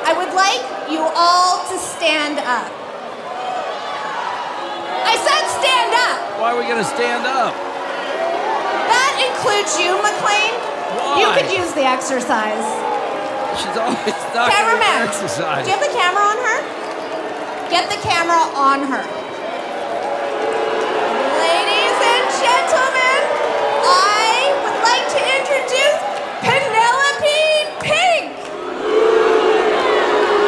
I would like you all to stand up. I said stand up. Why are we going to stand up? That includes you, McLean. Why? You could use the exercise. She's always not going to Cameraman, exercise. do you have the camera on her? Get the camera on her. Ladies and gentlemen, I would like to introduce Penelope Pink.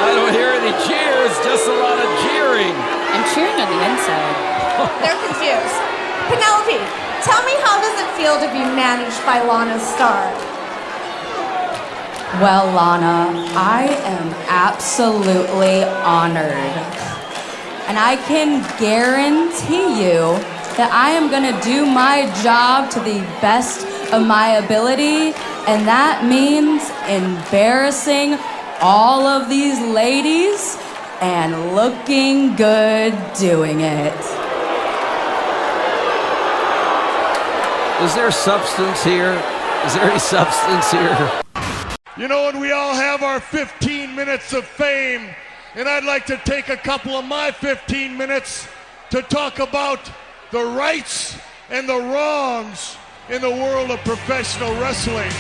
I don't hear any cheers, just a lot of jeering. I'm cheering on the inside. They're confused. Penelope, tell me, how does it feel to be managed by Lana Starr? Well, Lana, I am absolutely honored. And I can guarantee you that I am gonna do my job to the best of my ability, and that means embarrassing all of these ladies and looking good doing it. Is there substance here? Is there any substance here? You know, and we all have our 15 minutes of fame, and I'd like to take a couple of my 15 minutes to talk about the rights and the wrongs in the world of professional wrestling.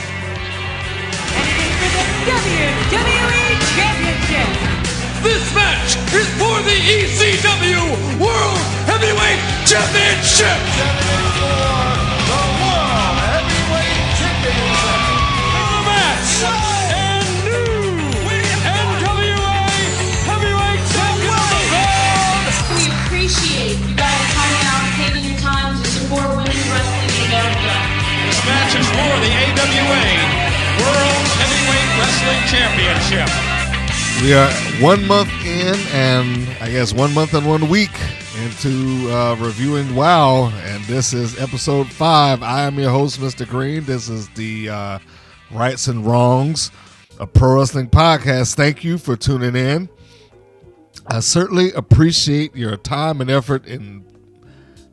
And it is for the WWE Championship. This match is for the ECW World Heavyweight Championship. The World Heavyweight Championship. The match and new NWA Heavyweight Champion of the world. We appreciate you guys coming out and taking your time to support women's wrestling in America. This match is for the AWA World Heavyweight Wrestling Championship. We are 1 month in, and I guess 1 month and 1 week into reviewing WoW, and this is episode 5. I am your host, Mr. Green. This is the Rights and Wrongs, a pro wrestling podcast. Thank you for tuning in. I certainly appreciate your time and effort in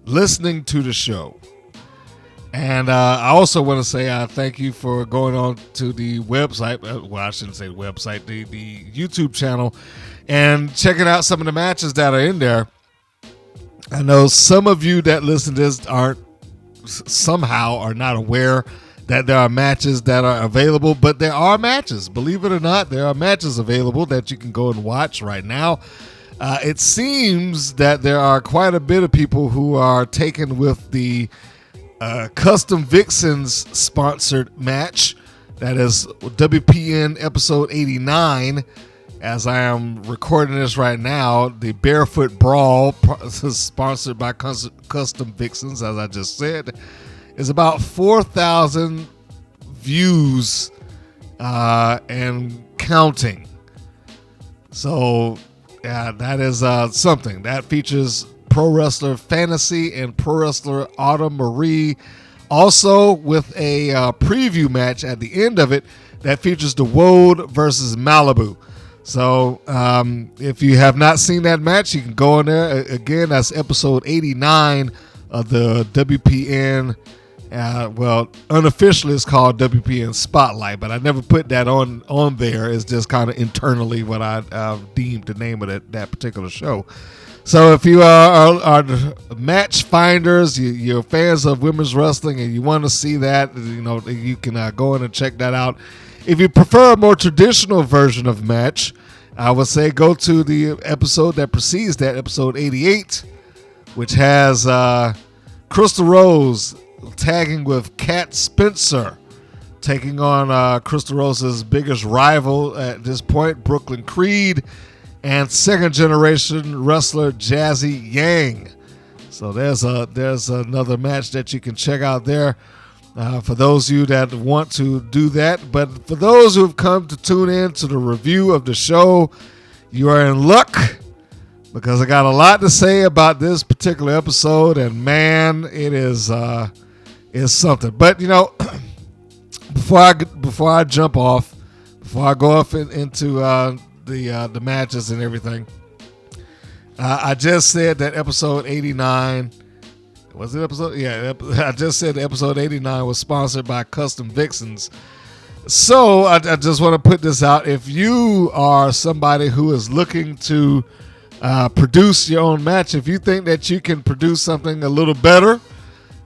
listening to the show. And I also want to say thank you for going on to the website. Well, I shouldn't say website, the YouTube channel, and checking out some of the matches that are in there. I know some of you that listen to this somehow are not aware that there are matches that are available, but there are matches. Believe it or not, there are matches available that you can go and watch right now. It seems that there are quite a bit of people who are taken with the Custom Vixens sponsored match. That is WPN episode 89. As I am recording this right now, the Barefoot Brawl, sponsored by Custom Vixens, as I just said, is about 4,000 views and counting. So, yeah, that is something. That features Pro Wrestler Fantasy and Pro Wrestler Autumn Marie, also with a preview match at the end of it that features the Woad versus Malibu. So if you have not seen that match, you can go in there. Again, that's episode 89 of the WPN. Well, unofficially it's called WPN Spotlight, but I never put that on there. It's just kind of internally what I deemed the name of that particular show. So if you are match finders, you're fans of women's wrestling, and you want to see that, you can go in and check that out. If you prefer a more traditional version of match, I would say go to the episode that precedes that, episode 88, which has Crystal Rose tagging with Kat Spencer, taking on Crystal Rose's biggest rival at this point, Brooklyn Creed, and second generation wrestler Jazzy Yang. So there's another match that you can check out there for those of you that want to do that. But for those who have come to tune in to the review of the show, you are in luck, because I got a lot to say about this particular episode, and man, it is something. But before I jump off, before I go off into the matches and everything, I just said that episode 89 was it episode? Yeah, I just said episode 89 was sponsored by Custom Vixens. So I just want to put this out. If you are somebody who is looking to produce your own match, if you think that you can produce something a little better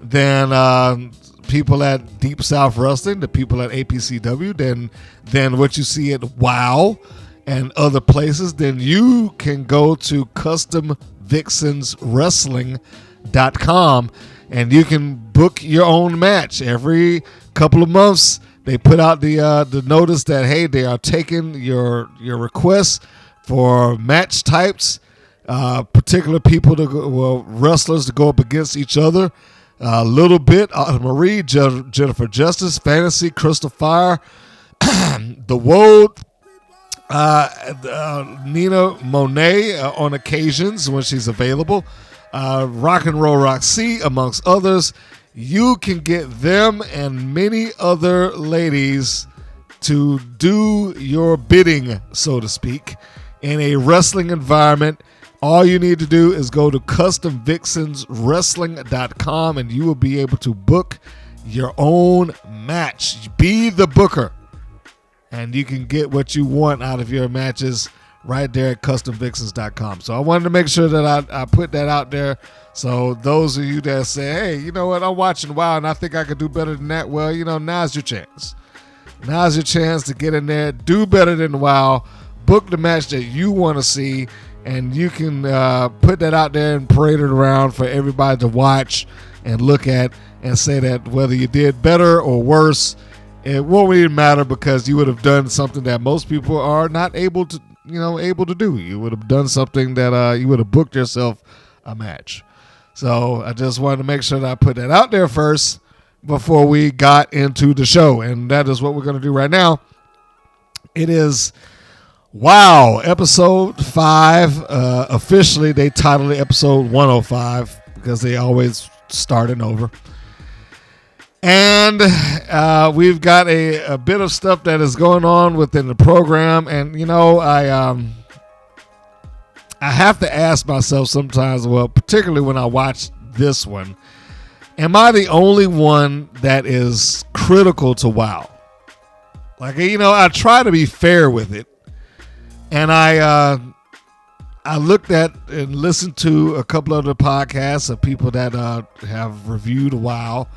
than people at Deep South Wrestling, the people at APCW, than what you see at WOW and other places, then you can go to CustomVixensWrestling.com and you can book your own match. Every couple of months, they put out the notice that, hey, they are taking your requests for match types, particular people wrestlers to go up against each other. A little bit, Marie, Jennifer Justice, Fantasy, Crystal Fire, The Woad, Nina Monet on occasions when she's available, Rock and Roll Roxy, amongst others. You can get them and many other ladies to do your bidding, so to speak, in a wrestling environment. All you need to do is go to CustomVixensWrestling.com and you will be able to book your own match. Be the booker. And you can get what you want out of your matches right there at CustomVixens.com. So I wanted to make sure that I put that out there. So those of you that say, hey, you know what, I'm watching WOW and I think I could do better than that. Well, now's your chance. Now's your chance to get in there, do better than WOW, book the match that you want to see, and you can put that out there and parade it around for everybody to watch and look at and say that whether you did better or worse, it won't even matter because you would have done something that most people are not able to do. You would have done something that you would have booked yourself a match. So I just wanted to make sure that I put that out there first before we got into the show. And that is what we're going to do right now. It is WOW, episode 5. Officially, they titled it episode 105 because they always starting over. And we've got a bit of stuff that is going on within the program. And, I have to ask myself sometimes, well, particularly when I watch this one, am I the only one that is critical to WOW? Like, I try to be fair with it. And I looked at and listened to a couple of the podcasts of people that have reviewed WOW.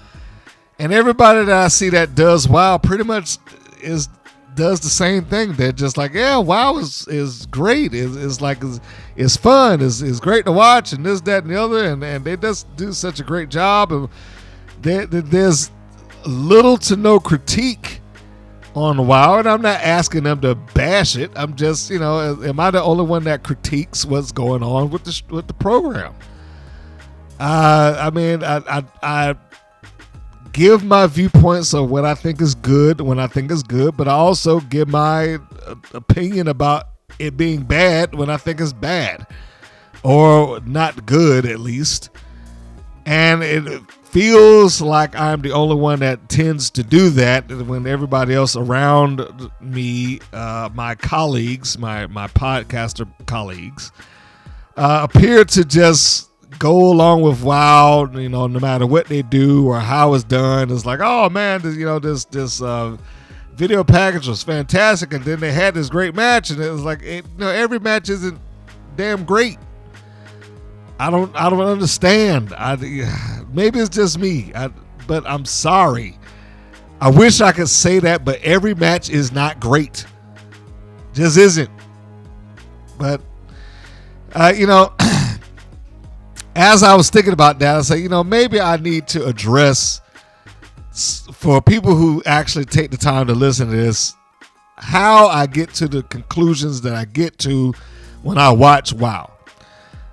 And everybody that I see that does WOW pretty much does the same thing. They're just like, yeah, WOW is great. It's fun. It's great to watch and this, that, and the other. And they just do such a great job. And there's little to no critique on WOW. And I'm not asking them to bash it. I'm just, am I the only one that critiques what's going on with the program? I give my viewpoints of what I think is good when I think is good, but I also give my opinion about it being bad when I think it's bad or not good, at least. And it feels like I'm the only one that tends to do that when everybody else around me, my colleagues, my podcaster colleagues, appear to just go along with WOW, no matter what they do or how it's done. It's like, oh man, this video package was fantastic, and then they had this great match, and it was like, every match isn't damn great. I don't understand. Maybe it's just me, but I'm sorry. I wish I could say that, but every match is not great. Just isn't. But as I was thinking about that, I said, maybe I need to address, for people who actually take the time to listen to this, how I get to the conclusions that I get to when I watch WOW.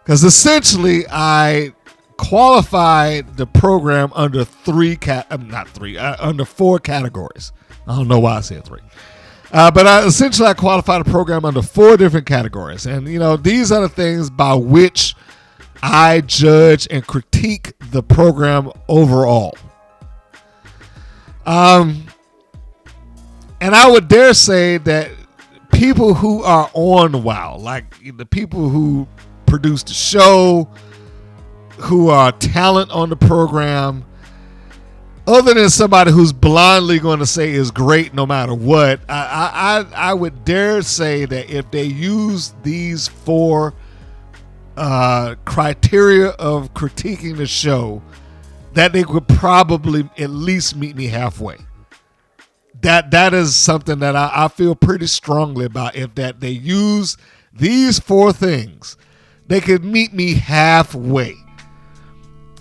Because essentially, I qualified the program under under 4 categories. I don't know why I said 3. But I qualified the program under 4 different categories. And, these are the things by which I judge and critique the program overall. And I would dare say that people who are on WOW, like the people who produce the show, who are talent on the program, other than somebody who's blindly going to say is great no matter what, I would dare say that if they use these 4 criteria of critiquing the show, that they could probably at least meet me halfway. That is something that I feel pretty strongly about. If that they use these 4 things, they could meet me halfway.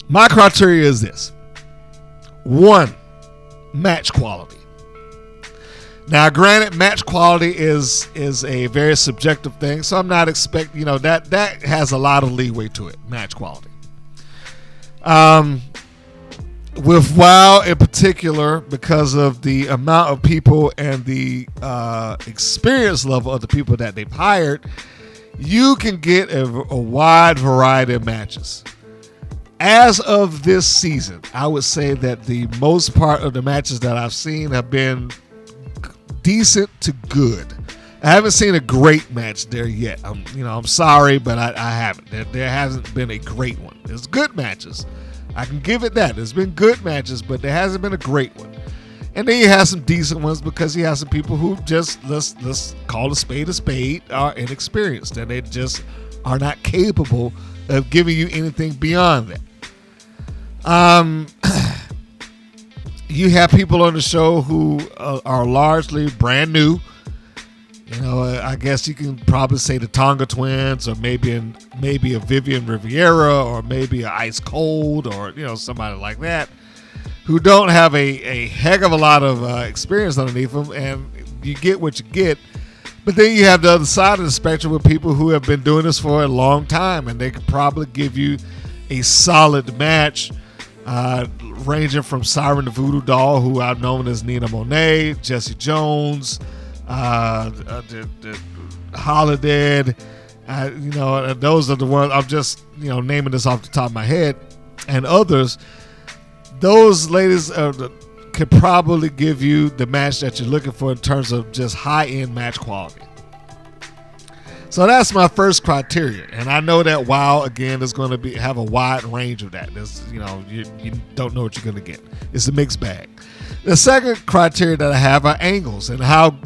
My criteria is this. 1, match quality. Now, granted, match quality is a very subjective thing, so I'm not expecting, that has a lot of leeway to it, match quality. With WoW in particular, because of the amount of people and the experience level of the people that they've hired, you can get a wide variety of matches. As of this season, I would say that the most part of the matches that I've seen have been decent to good. I haven't seen a great match there yet. I'm sorry, but I haven't. There hasn't been a great one. There's good matches. I can give it that. There's been good matches, but there hasn't been a great one. And then you have some decent ones because you have some people who just, let's call a spade, are inexperienced. And they just are not capable of giving you anything beyond that. You have people on the show who are largely brand new. I guess you can probably say the Tonga Twins, or maybe a Vivian Riviera, or maybe a Ice Cold, or somebody like that, who don't have a heck of a lot of experience underneath them, and you get what you get. But then you have the other side of the spectrum with people who have been doing this for a long time, and they could probably give you a solid match, ranging from Siren the Voodoo Doll, who I've known as Nina Monet, Jesse Jones, Holiday. Those are the ones I'm just naming this off the top of my head, and others. Those ladies could probably give you the match that you're looking for in terms of just high-end match quality. So that's my first criteria, and I know that WoW again is going to have a wide range of that. You don't know what you're going to get. It's a mixed bag. The second criteria that I have are angles and how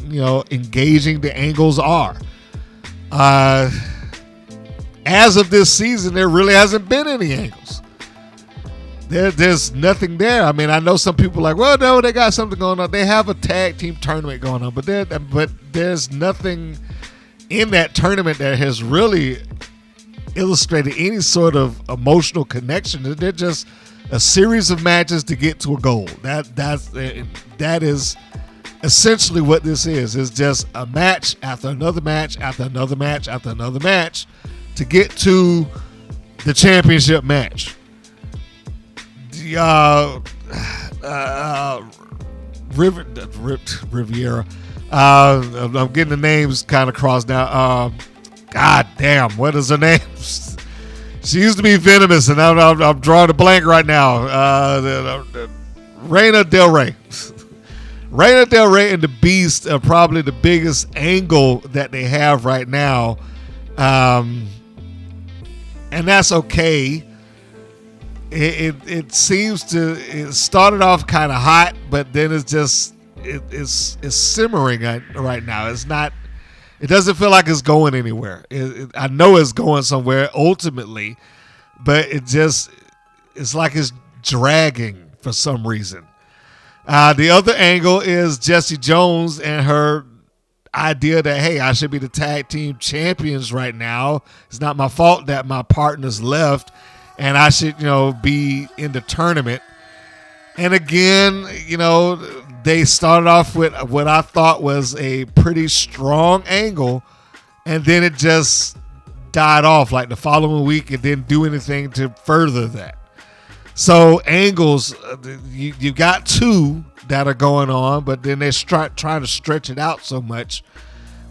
engaging the angles are. As of this season, there really hasn't been any angles. There's nothing there. I mean, I know some people are like, well, no, they got something going on. They have a tag team tournament going on, but there's nothing in that tournament that has really illustrated any sort of emotional connection. They're just a series of matches to get to a goal. That is essentially what this is. It's just a match after another match after another match after another match to get to the championship match. Riviera. I'm getting the names kind of crossed now. God damn, what is her name? She used to be Venomous, and I'm drawing a blank right now. Reina Del Rey. Reina Del Rey and the Beast are probably the biggest angle that they have right now. And that's okay. It seems to, it started off kind of hot, but then it's simmering right now. It doesn't feel like it's going anywhere. I know it's going somewhere ultimately, but it's like it's dragging for some reason. The other angle is Jesse Jones and her idea that, hey, I should be the tag team champions right now. It's not my fault that my partners left, and I should, be in the tournament. And again, they started off with what I thought was a pretty strong angle, and then it just died off like the following week. It didn't do anything to further that. So angles, you got two that are going on, but then they're trying to stretch it out so much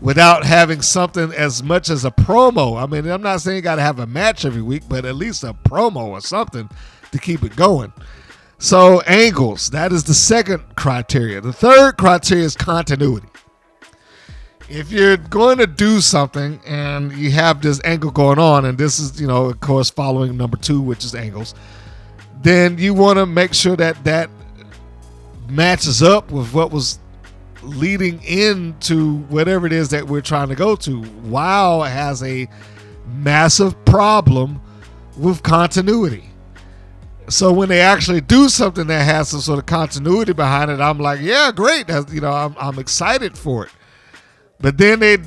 without having something as much as a promo. I mean, I'm not saying you got to have a match every week, but at least a promo or something to keep it going. So angles, that is the second criteria. The third criteria is continuity. If you're going to do something and you have this angle going on, and this is, of course, following number 2, which is angles, then you want to make sure that matches up with what was leading into whatever it is that we're trying to go to. WoW has a massive problem with continuity. So when they actually do something that has some sort of continuity behind it, I'm like, yeah, great. I'm excited for it. But then they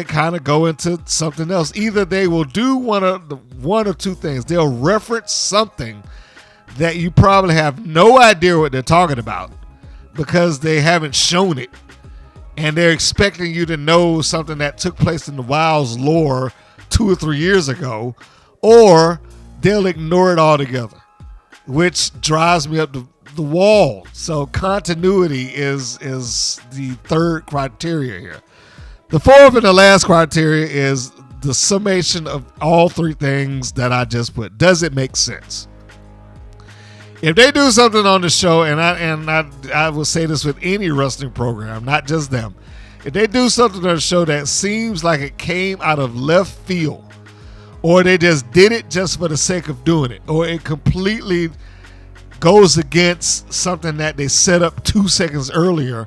kind of go into something else. Either they will do one or two things. They'll reference something that you probably have no idea what they're talking about because they haven't shown it. And they're expecting you to know something that took place in the WoW's lore 2 or 3 years ago, or they'll ignore it altogether, which drives me up the wall. So continuity is the third criteria here. The fourth and the last criteria is the summation of all three things that I just put. Does it make sense? If they do something on the show, and I will say this with any wrestling program, not just them, if they do something on the show that seems like it came out of left field, or they just did it just for the sake of doing it, or it completely goes against something that they set up 2 seconds earlier,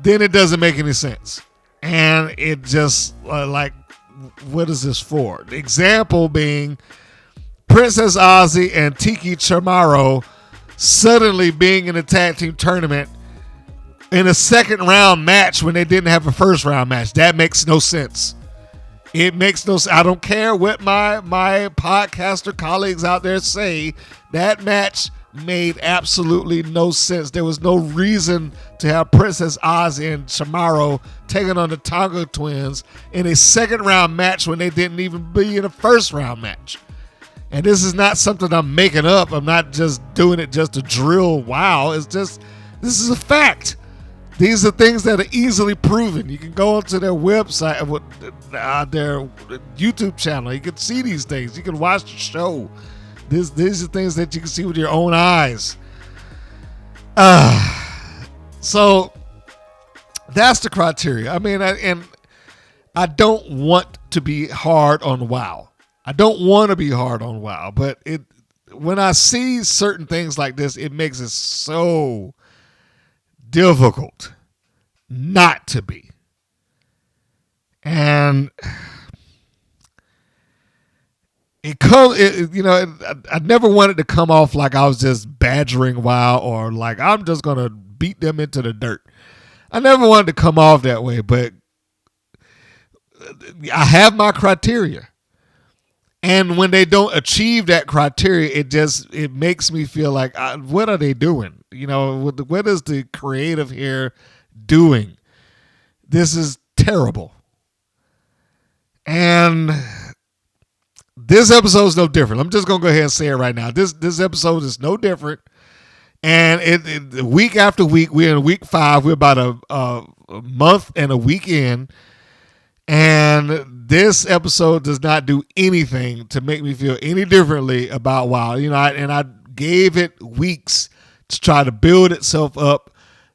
then it doesn't make any sense. And it just like, what is this for? The example being Princess Ozzy and Tiki Chamorro suddenly being in a tag team tournament in a second round match when they didn't have a first round match. That makes no sense. It makes no sense. I don't care what my podcaster colleagues out there say. That match made absolutely no sense. There was no reason to have Princess Ozzy and Chamorro taking on the Tonga Twins in a second round match when they didn't even be in a first round match. And this is not something I'm making up. I'm not just doing it just to drill WoW. It's just, this is a fact. These are things that are easily proven. You can go onto their website, their YouTube channel. You can see these things. You can watch the show. These are things that you can see with your own eyes. So that's the criteria. I mean, I don't want to be hard on WoW. I don't want to be hard on WoW, but when I see certain things like this, it makes it so difficult not to be. And I never wanted to come off like I was just badgering WoW or like I'm just going to beat them into the dirt. I never wanted to come off that way, but I have my criteria. And when they don't achieve that criteria, it makes me feel like, what are they doing? What is the creative here doing? This is terrible. And this episode is no different. I'm just going to go ahead and say it right now. This episode is no different. And it week after week, we're in week 5. We're about a month and a week in. And this episode does not do anything to make me feel any differently about WoW. I gave it weeks to try to build itself up.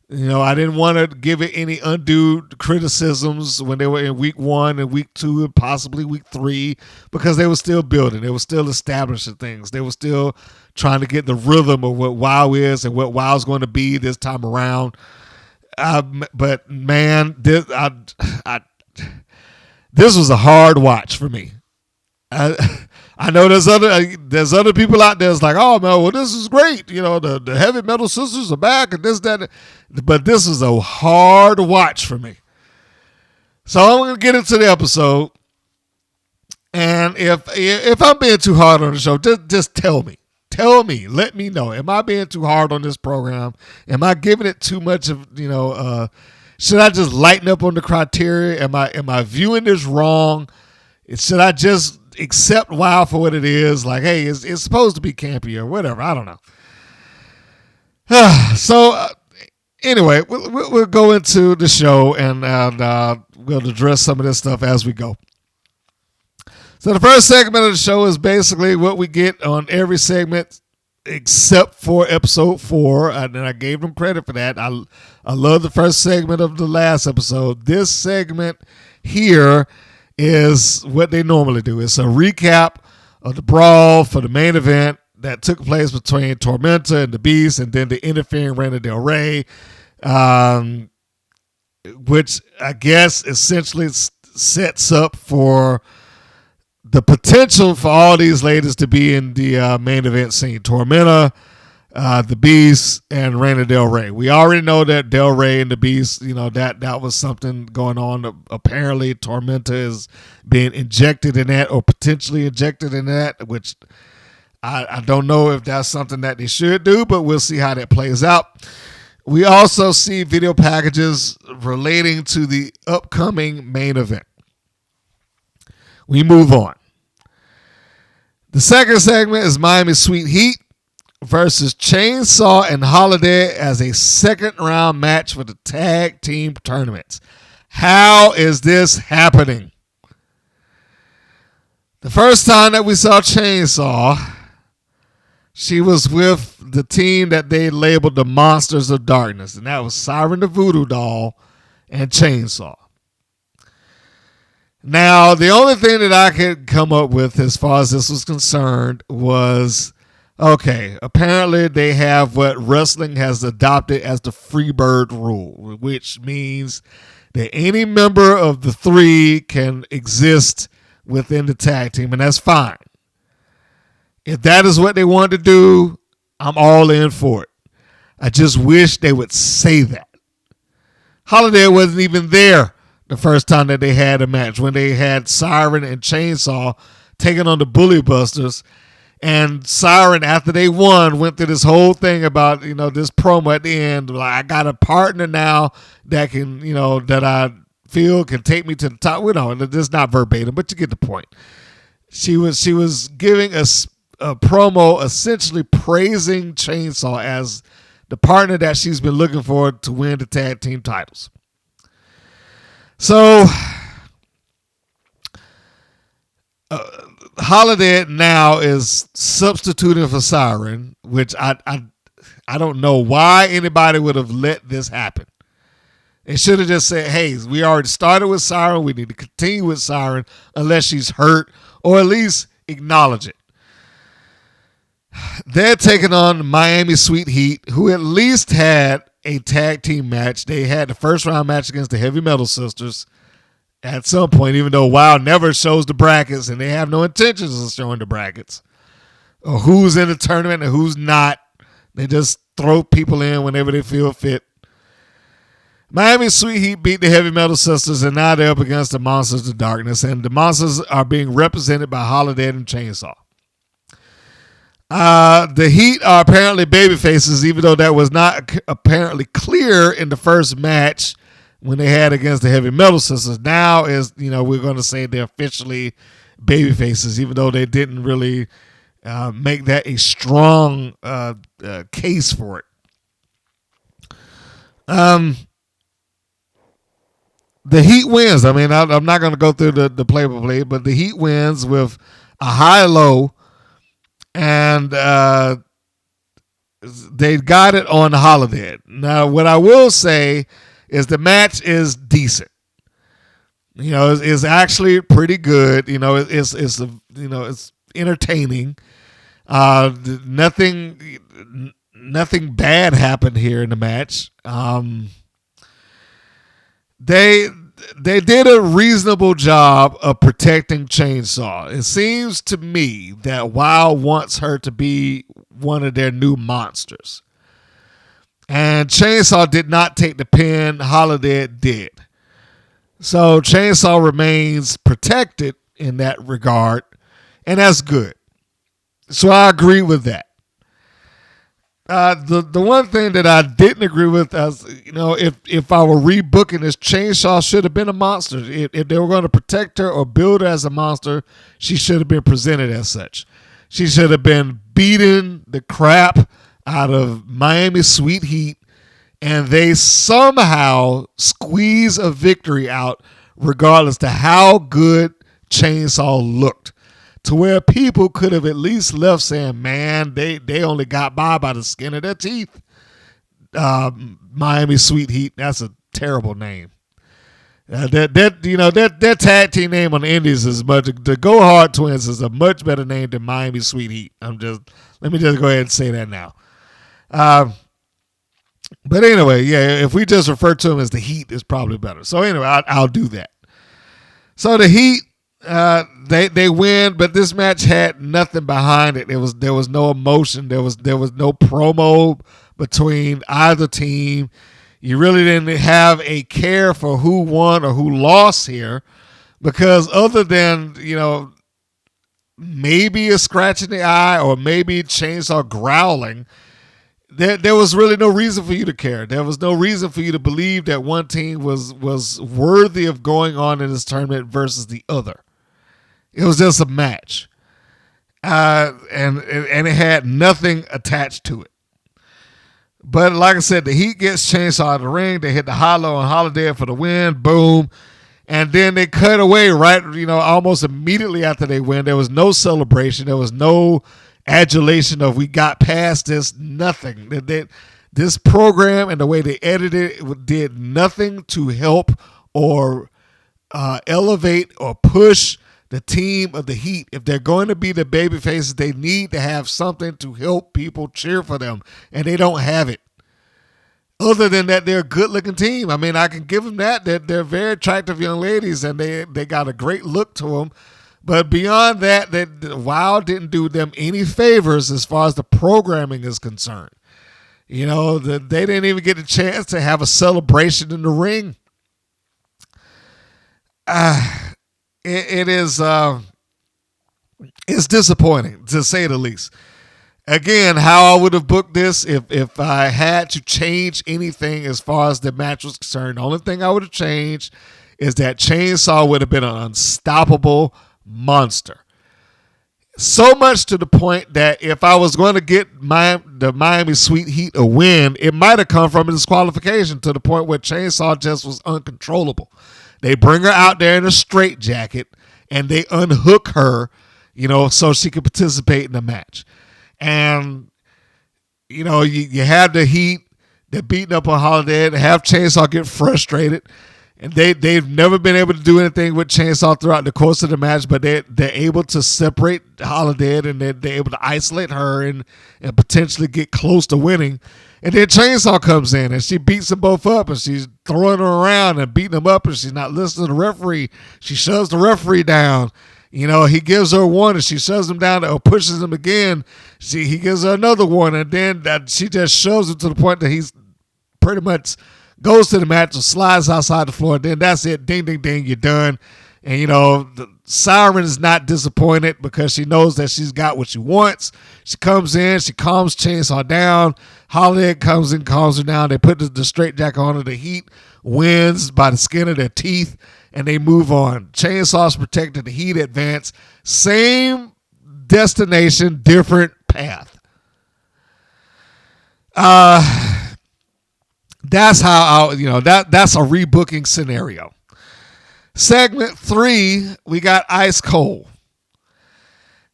I didn't want to give it any undue criticisms when they were in week 1 and week 2 and possibly week 3 because they were still building. They were still establishing things. They were still trying to get the rhythm of what WoW is and what WoW is going to be this time around. But man, this was a hard watch for me. I know there's other people out there that's like, oh man, well this is great. The heavy metal sisters are back and this, that. But this was a hard watch for me. So I'm going to get into the episode. And if I'm being too hard on the show, just tell me. Tell me. Let me know. Am I being too hard on this program? Am I giving it too much of, should I just lighten up on the criteria? Am I viewing this wrong? Should I just accept WoW for what it is? Like, hey, it's supposed to be campy or whatever. I don't know. So anyway, we'll go into the show and we'll address some of this stuff as we go. So the first segment of the show is basically what we get on every segment except for episode 4, and I gave them credit for that. I love the first segment of the last episode. This segment here is what they normally do. It's a recap of the brawl for the main event. that took place between Tormenta and the Beast, and then the interfering Reina Del Rey, which I guess essentially sets up for the potential for all these ladies to be in the main event scene. Tormenta, the Beast, and Reina Del Rey. We already know that Del Rey and the Beast, that was something going on. Apparently, Tormenta is being injected in that, or potentially injected in that, which I don't know if that's something that they should do, but we'll see how that plays out. We also see video packages relating to the upcoming main event. We move on. The second segment is Miami Sweet Heat versus Chainsaw and Holiday as a second round match for the tag team tournaments. How is this happening? The first time that we saw Chainsaw, she was with the team that they labeled the Monsters of Darkness, and that was Siren the Voodoo Doll and Chainsaw. Now, the only thing that I could come up with as far as this was concerned was, okay, apparently they have what wrestling has adopted as the Freebird rule, which means that any member of the three can exist within the tag team, and that's fine. If that is what they want to do, I'm all in for it. I just wish they would say that. Holiday wasn't even there the first time that they had a match, when they had Siren and Chainsaw taking on the Bully Busters. And Siren, after they won, went through this whole thing about, this promo at the end. Like, I got a partner now that can, that I feel can take me to the top. It's not verbatim, but you get the point. She was giving us a promo essentially praising Chainsaw as the partner that she's been looking for to win the tag team titles. So Holiday now is substituting for Siren, which I don't know why anybody would have let this happen. They should have just said, hey, we already started with Siren. We need to continue with Siren unless she's hurt, or at least acknowledge it. They're taking on Miami Sweet Heat, who at least had a tag team match. They had the first round match against the Heavy Metal Sisters at some point, even though WoW never shows the brackets, and they have no intentions of showing the brackets or who's in the tournament and who's not. They just throw people in whenever they feel fit. Miami Sweet Heat beat the Heavy Metal Sisters, and now they're up against the Monsters of Darkness, and the Monsters are being represented by Holiday and Chainsaw. The Heat are apparently baby faces, even though that was not apparently clear in the first match when they had against the Heavy Metal Sisters. Now is, we're going to say they're officially baby faces, even though they didn't really make that a strong case for it. The Heat wins. I mean, I'm not going to go through the play-by-play, but the Heat wins with a high-low, and they got it on Holiday. Now, what I will say is the match is decent. It's actually pretty good. It's entertaining. Nothing bad happened here in the match. They did a reasonable job of protecting Chainsaw. It seems to me that WoW wants her to be one of their new monsters. And Chainsaw did not take the pin. Holiday did. So Chainsaw remains protected in that regard, and that's good. So I agree with that. The one thing that I didn't agree with, as if I were rebooking this, Chainsaw should have been a monster. If they were going to protect her or build her as a monster, she should have been presented as such. She should have been beating the crap out of Miami Sweet Heat, and they somehow squeeze a victory out, regardless to how good Chainsaw looked, to where people could have at least left saying, man, they only got by the skin of their teeth. Miami Sweet Heat, that's a terrible name. Their tag team name on the Indies is much. The Go Hard Twins is a much better name than Miami Sweet Heat. I'm just Let me just go ahead and say that now. But anyway, yeah, if we just refer to them as the Heat, it's probably better. So anyway, I'll do that. So the Heat, they win, but this match had nothing behind it. There was no emotion. There was no promo between either team. You really didn't have a care for who won or who lost here, because other than, maybe a scratch in the eye or maybe Chainsaw growling, there was really no reason for you to care. There was no reason for you to believe that one team was worthy of going on in this tournament versus the other. It was just a match. And it had nothing attached to it. But like I said, the Heat gets Chainsaw out of the ring. They hit the hollow on Holiday for the win. Boom. And then they cut away right, almost immediately after they win. There was no celebration. There was no adulation of we got past this. Nothing. This program and the way they edited it did nothing to help or elevate or push the team of the Heat. If they're going to be the baby faces, they need to have something to help people cheer for them, and they don't have it. Other than that, they're a good-looking team. I mean, I can give them that. They're very attractive young ladies, and they got a great look to them. But beyond that, WoW didn't do them any favors as far as the programming is concerned. They didn't even get a chance to have a celebration in the ring. It's disappointing, to say the least. Again, how I would have booked this if I had to change anything as far as the match was concerned, the only thing I would have changed is that Chainsaw would have been an unstoppable monster. So much to the point that if I was going to get the Miami Sweet Heat a win, it might have come from a disqualification, to the point where Chainsaw just was uncontrollable. They bring her out there in a straitjacket and they unhook her, so she could participate in the match. And, you have the Heat, they're beating up on Holiday, they have Chainsaw get frustrated. And they've never been able to do anything with Chainsaw throughout the course of the match, but they're able to separate Holiday and they're able to isolate her and potentially get close to winning. And then Chainsaw comes in and she beats them both up, and she's throwing them around and beating them up, and she's not listening to the referee. She shoves the referee down. He gives her one and she shoves him down or pushes him again. He gives her another one, and then she just shoves him to the point that he's pretty much goes to the match and slides outside the floor. Then that's it. Ding, ding, ding. You're done. And, the Siren is not disappointed because she knows that she's got what she wants. She comes in. She calms Chainsaw down. Holiday comes in, calms her down. They put the straitjacket on her. The Heat wins by the skin of their teeth, and they move on. Chainsaw's protected. The Heat advance. Same destination, different path. That's how that's a rebooking scenario. Segment 3, we got Ice Cold.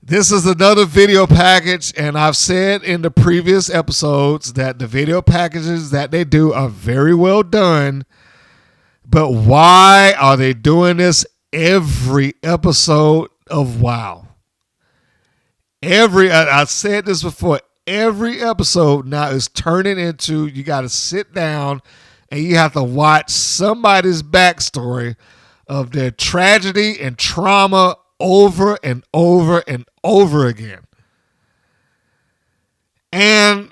This is another video package, and I've said in the previous episodes that the video packages that they do are very well done, but why are they doing this every episode of WoW? I've said this before, every episode now is turning into, you got to sit down and you have to watch somebody's backstory of their tragedy and trauma over and over and over again. And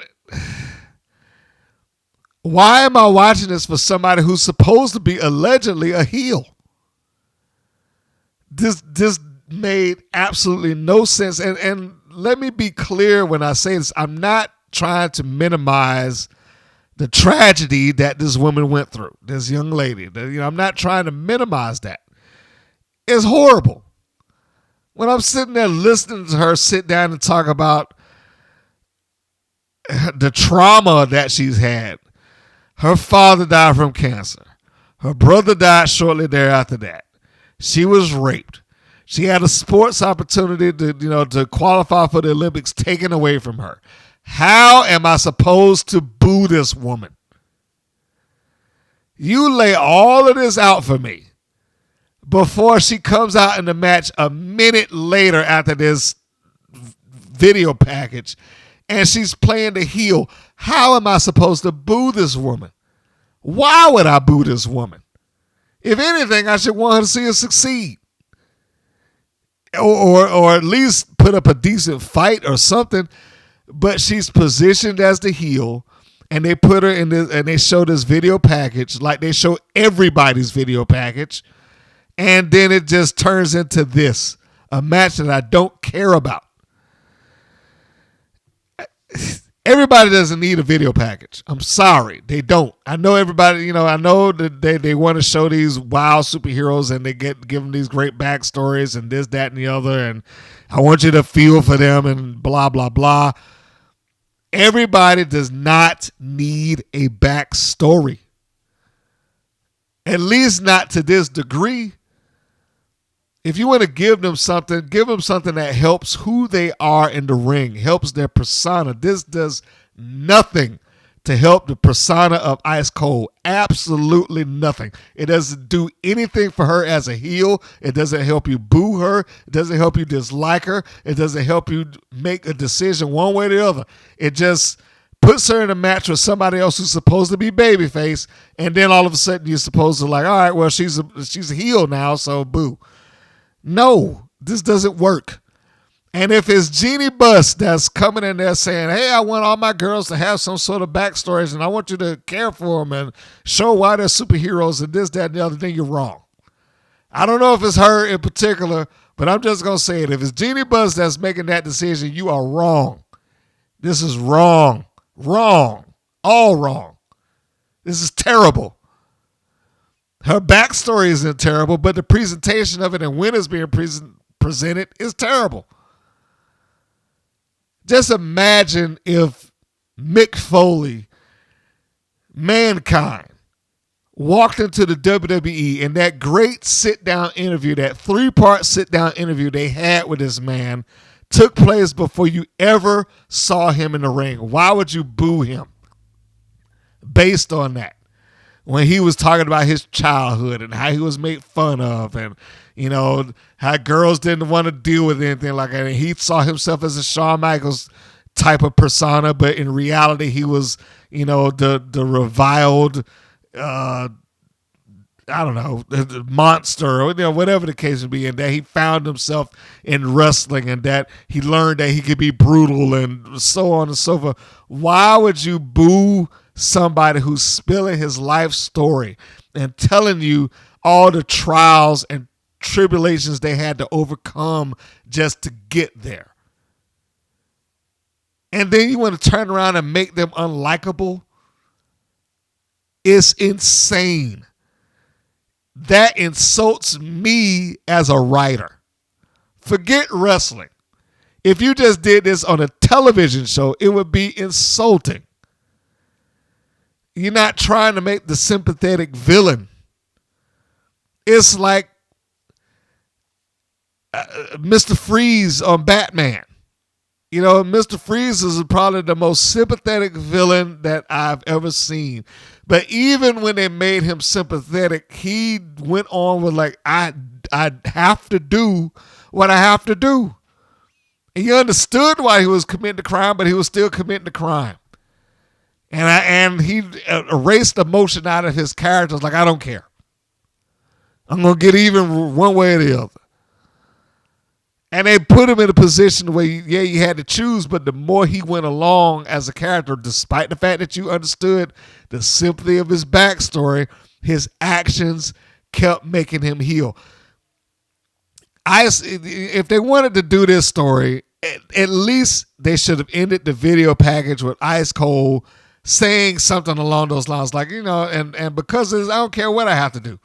why am I watching this for somebody who's supposed to be allegedly a heel? This made absolutely no sense. And let me be clear when I say this. I'm not trying to minimize the tragedy that this woman went through, this young lady. I'm not trying to minimize that. It's horrible. When I'm sitting there listening to her sit down and talk about the trauma that she's had. Her father died from cancer. Her brother died shortly thereafter that. She was raped. She had a sports opportunity to qualify for the Olympics taken away from her. How am I supposed to boo this woman? You lay all of this out for me before she comes out in the match a minute later after this video package and she's playing the heel. How am I supposed to boo this woman? Why would I boo this woman? If anything, I should want her to see her succeed. Or at least put up a decent fight or something. But she's positioned as the heel, and they put her in this, and they show this video package like they show everybody's video package, and then it just turns into this, a match that I don't care about. Everybody doesn't need a video package. I'm sorry, they don't. I know everybody, I know that they want to show these wild superheroes and they give them these great backstories and this, that, and the other, and I want you to feel for them and blah, blah, blah. Everybody does not need a backstory. At least not to this degree. If you want to give them something that helps who they are in the ring, helps their persona. This does nothing to help the persona of Ice Cold. Absolutely nothing. It doesn't do anything for her as a heel. It doesn't help you boo her. It doesn't help you dislike her. It doesn't help you make a decision one way or the other. It just puts her in a match with somebody else who's supposed to be babyface, and then all of a sudden you're supposed to all right, well, she's a heel now, so boo. No, this doesn't work. And if it's Jeannie Buss that's coming in there saying, hey, I want all my girls to have some sort of backstories and I want you to care for them and show why they're superheroes and this, that, and the other, then you're wrong. I don't know if it's her in particular, but I'm just going to say it. If it's Jeannie Buss that's making that decision, you are wrong. This is wrong. Wrong. All wrong. This is terrible. Her backstory isn't terrible, but the presentation of it and when it's being presented is terrible. Just imagine if Mick Foley, Mankind, walked into the WWE and that great sit-down interview, that 3-part sit-down interview they had with this man took place before you ever saw him in the ring. Why would you boo him based on that? When he was talking about his childhood and how he was made fun of and, how girls didn't want to deal with anything like that. And he saw himself as a Shawn Michaels type of persona, but in reality he was, the reviled, I don't know, the monster or, whatever the case would be. And that he found himself in wrestling and that he learned that he could be brutal and so on and so forth. Why would you boo somebody who's spilling his life story and telling you all the trials and tribulations they had to overcome just to get there? And then you want to turn around and make them unlikable? It's insane. That insults me as a writer. Forget wrestling. If you just did this on a television show, it would be insulting. You're not trying to make the sympathetic villain. It's like Mr. Freeze on Batman. Mr. Freeze is probably the most sympathetic villain that I've ever seen. But even when they made him sympathetic, he went on with I have to do what I have to do. And he understood why he was committing the crime, but he was still committing the crime. And he erased emotion out of his characters I don't care. I'm going to get even one way or the other. And they put him in a position where, you had to choose, but the more he went along as a character, despite the fact that you understood the sympathy of his backstory, his actions kept making him heel. If they wanted to do this story, at least they should have ended the video package with Ice Cold saying something along those lines, and because of this, I don't care what I have to do.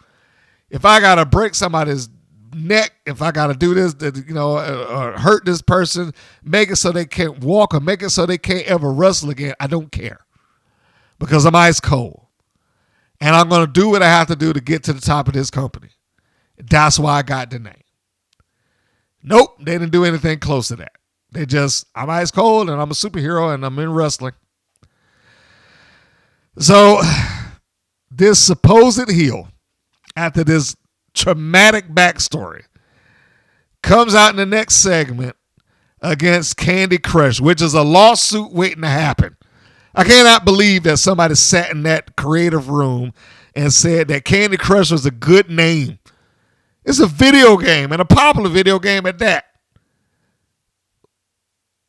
If I got to break somebody's neck, if I got to do this, or hurt this person, make it so they can't walk or make it so they can't ever wrestle again, I don't care. Because I'm Ice Cold. And I'm going to do what I have to do to get to the top of this company. That's why I got the name. Nope, they didn't do anything close to that. I'm Ice Cold and I'm a superhero and I'm in wrestling. So, this supposed heel, after this traumatic backstory, comes out in the next segment against Candy Crush, which is a lawsuit waiting to happen. I cannot believe that somebody sat in that creative room and said that Candy Crush was a good name. It's a video game, and a popular video game at that.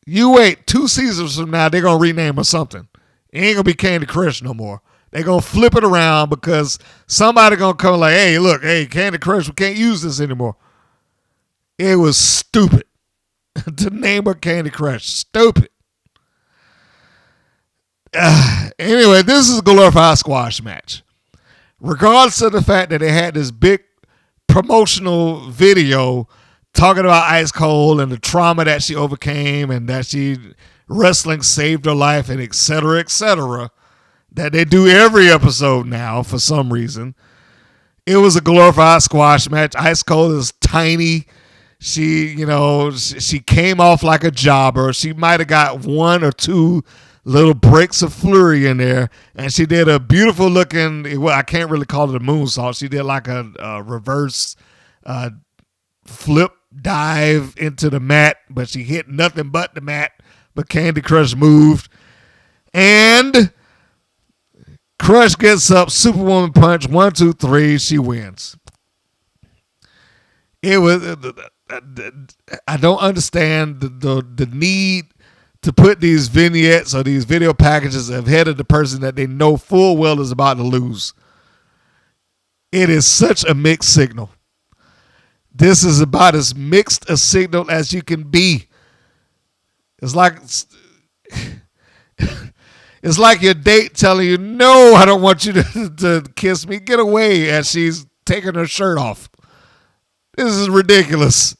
You wait 2 seasons from now, they're going to rename her something. It ain't going to be Candy Crush no more. They're going to flip it around because somebody going to come like, hey, look, hey, Candy Crush, we can't use this anymore. It was stupid to name her Candy Crush. Stupid. Anyway, this is a glorified squash match. Regardless of the fact that they had this big promotional video talking about Ice Cold and the trauma that she overcame and that wrestling saved her life and et cetera, that they do every episode now for some reason. It was a glorified squash match. Ice Cold is tiny. She came off like a jobber. She might have got 1 or 2 little breaks of flurry in there, and she did a beautiful looking, well, I can't really call it a moonsault. She did like a reverse flip dive into the mat, but she hit nothing but the mat, but Candy Crush moved. And Crush gets up, Superwoman punch, 1, 2, 3, she wins. It was, I don't understand the need to put these vignettes or these video packages ahead of the person that they know full well is about to lose. It is such a mixed signal. This is about as mixed a signal as you can be. It's like your date telling you, no, I don't want you to kiss me. Get away, as she's taking her shirt off. This is ridiculous.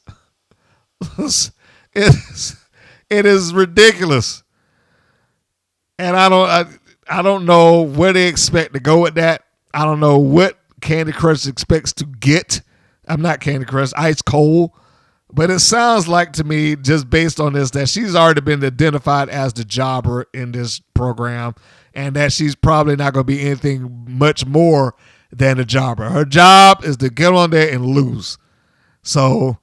It is ridiculous. And I don't know where they expect to go with that. I don't know what Candy Crush expects to get. I'm not Candy Crush, Ice Cold. But it sounds like to me, just based on this, that she's already been identified as the jobber in this program, and that she's probably not going to be anything much more than a jobber. Her job is to get on there and lose. So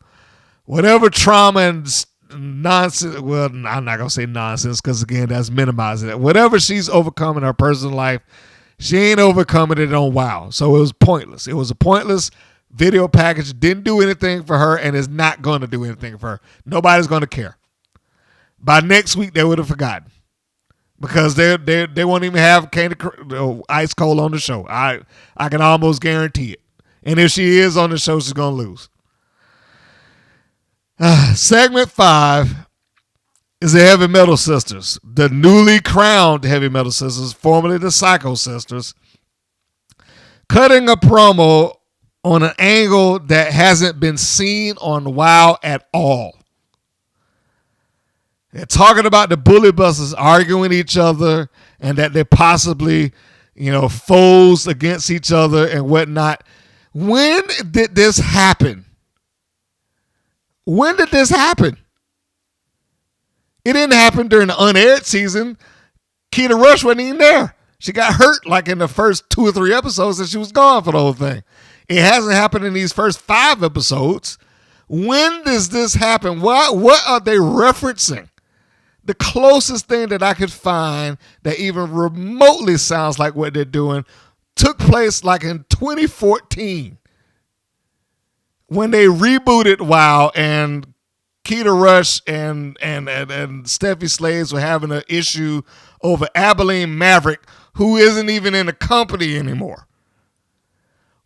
whatever trauma and nonsense, well, I'm not going to say nonsense because, again, that's minimizing it. Whatever she's overcome in her personal life, she ain't overcoming it on WoW. So it was pointless. It was a pointless video package. Didn't do anything for her and is not going to do anything for her. Nobody's going to care. By next week, they would have forgotten because they won't even have Ice Cold on the show. I can almost guarantee it. And if she is on the show, she's going to lose. Segment 5 is the Heavy Metal Sisters, the newly crowned Heavy Metal Sisters, formerly the Psycho Sisters, cutting a promo on an angle that hasn't been seen on WoW at all. They're talking about the Bully Busters arguing each other and that they're possibly, foes against each other and whatnot. When did this happen? When did this happen? It didn't happen during the unaired season. Keita Rush wasn't even there. She got hurt like in the first 2 or 3 episodes and she was gone for the whole thing. It hasn't happened in these first 5 episodes. When does this happen? What are they referencing? The closest thing that I could find that even remotely sounds like what they're doing took place like in 2014 when they rebooted WoW and Keita Rush and Steffi Slaves were having an issue over Abilene Maverick, who isn't even in the company anymore.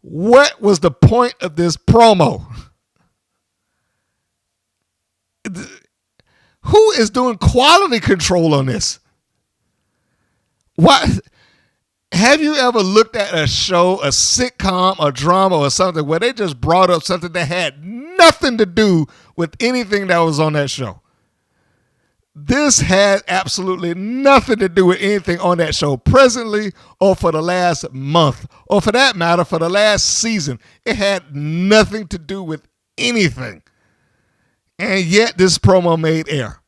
What was the point of this promo? Who is doing quality control on this? What? Have you ever looked at a show, a sitcom, a drama, or something where they just brought up something that had nothing to do with anything that was on that show? This had absolutely nothing to do with anything on that show presently or for the last month, or for that matter, for the last season. It had nothing to do with anything. And yet this promo made air.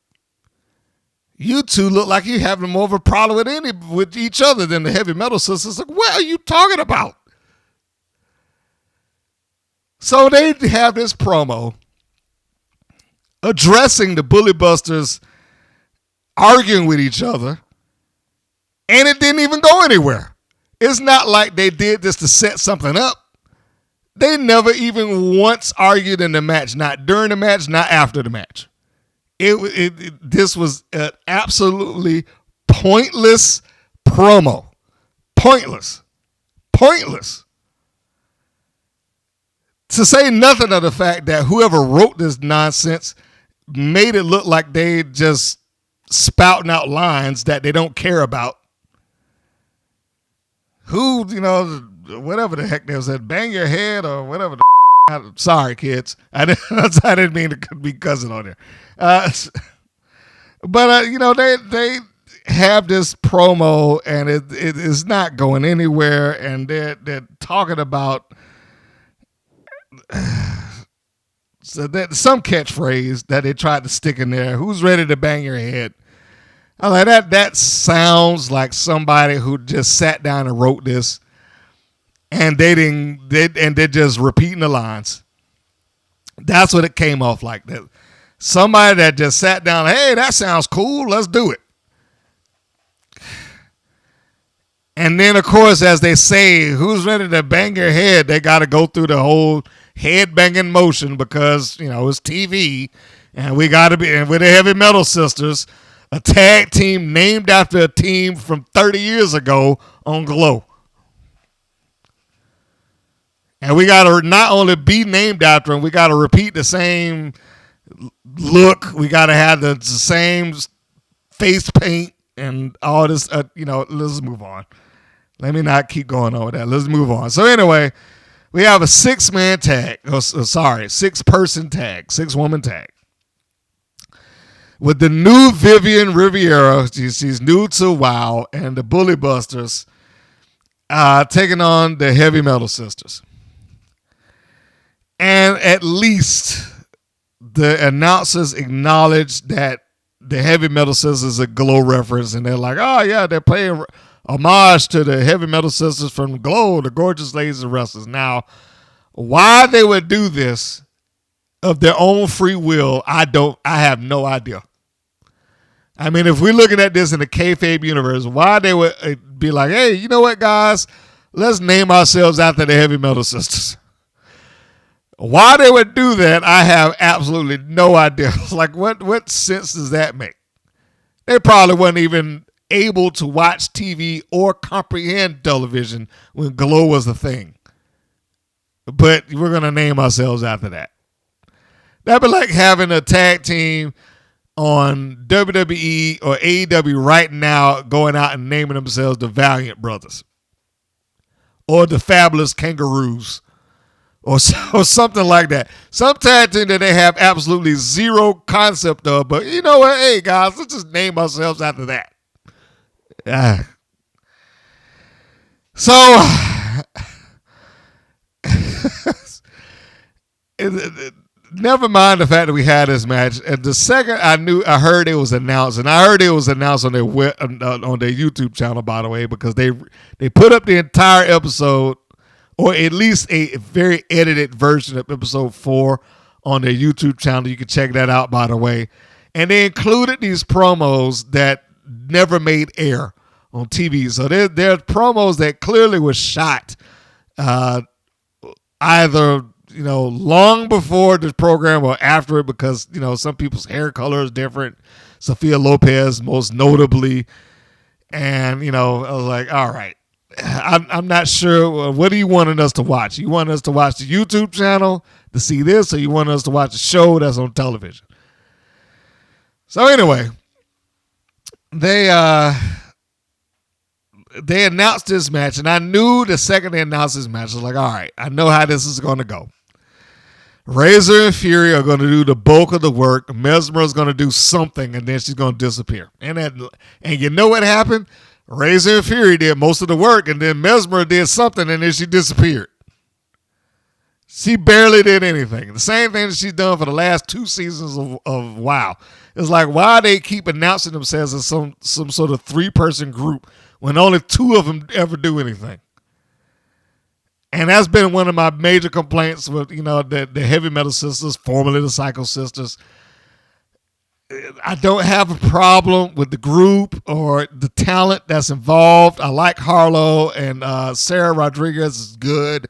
You two look like you're having more of a problem with each other than the Heavy Metal Sisters. Like, what are you talking about? So they have this promo addressing the Bully Busters arguing with each other, and it didn't even go anywhere. It's not like they did this to set something up. They never even once argued in the match, not during the match, not after the match. This was an absolutely pointless promo. Pointless. To say nothing of the fact that whoever wrote this nonsense made it look like they just spouting out lines that they don't care about. Who, whatever the heck they said, bang your head or whatever the sorry, kids. I didn't mean to be cussing on there. But they have this promo and it is not going anywhere, and they're talking about some catchphrase that they tried to stick in there. Who's ready to bang your head? I'm like, that sounds like somebody who just sat down and wrote this, and they're just repeating the lines. That's what it came off like. That somebody that just sat down, hey, that sounds cool, let's do it. And then, of course, as they say, who's ready to bang your head, they got to go through the whole head banging motion because, it's TV, and we got to be, and with the Heavy Metal Sisters, a tag team named after a team from 30 years ago on Glow. And we got to not only be named after them, we got to repeat the same look. We got to have the same face paint and all this. Let's move on. Let me not keep going on with that. Let's move on. So anyway, we have a 6-man tag. 6-person tag, 6-woman tag. With the new Vivian Riviera, she's new to WoW, and the Bully Busters taking on the Heavy Metal Sisters. And at least the announcers acknowledged that the Heavy Metal Sisters is a Glow reference, and they're like, oh yeah, they're paying homage to the Heavy Metal Sisters from Glow, the gorgeous ladies and wrestlers. Now, why they would do this of their own free will, I have no idea. I mean, if we're looking at this in the kayfabe universe, why they would be like, hey, you know what, guys? Let's name ourselves after the Heavy Metal Sisters. Why they would do that, I have absolutely no idea. Like, what sense does that make? They probably weren't even able to watch TV or comprehend television when Glow was a thing. But we're going to name ourselves after that. That'd be like having a tag team on WWE or AEW right now going out and naming themselves the Valiant Brothers or the Fabulous Kangaroos or something like that. Some tag team that they have absolutely zero concept of, but you know what? Hey, guys, let's just name ourselves after that. So, never mind the fact that we had this match. And the second I heard it was announced, and I heard it was announced on their YouTube channel, by the way, because they put up the entire episode, or at least a very edited version of episode 4 on their YouTube channel. You can check that out, by the way. And they included these promos that never made air on TV. So they're promos that clearly were shot either long before the program or after it, because some people's hair color is different. Sophia Lopez most notably. And I was like, all right, I'm not sure. What do you want us to watch? You want us to watch the YouTube channel to see this, or you want us to watch a show that's on television? So anyway, they announced this match, and I knew the second they announced this match, I was like, all right, I know how this is going to go. Razor and Fury are going to do the bulk of the work. Mesmer is going to do something, and then she's going to disappear. And you know what happened? Razor and Fury did most of the work, and then Mesmer did something, and then she disappeared. She barely did anything. The same thing that she's done for the last 2 seasons of WoW. It's like, why they keep announcing themselves as some sort of 3-person group when only 2 of them ever do anything. And that's been one of my major complaints with, the Heavy Metal Sisters, formerly the Psycho Sisters. I don't have a problem with the group or the talent that's involved. I like Harlow, and Sarah Rodriguez is good.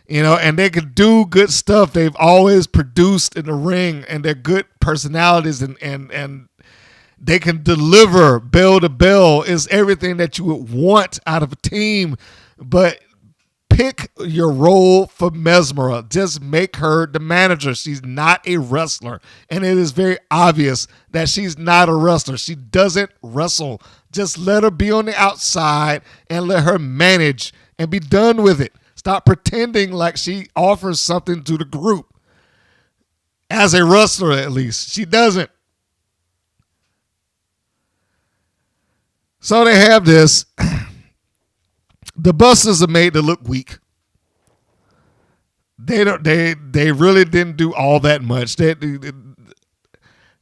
And they can do good stuff. They've always produced in the ring, and they're good personalities, and they can deliver bell to bell. Is everything that you would want out of a team. But pick your role for Mesmera. Just make her the manager. She's not a wrestler, and it is very obvious that she's not a wrestler. She doesn't wrestle. Just let her be on the outside and let her manage and be done with it. Stop pretending like she offers something to the group. As a wrestler, at least. She doesn't. So they have this. The Busters are made to look weak. They really didn't do all that much.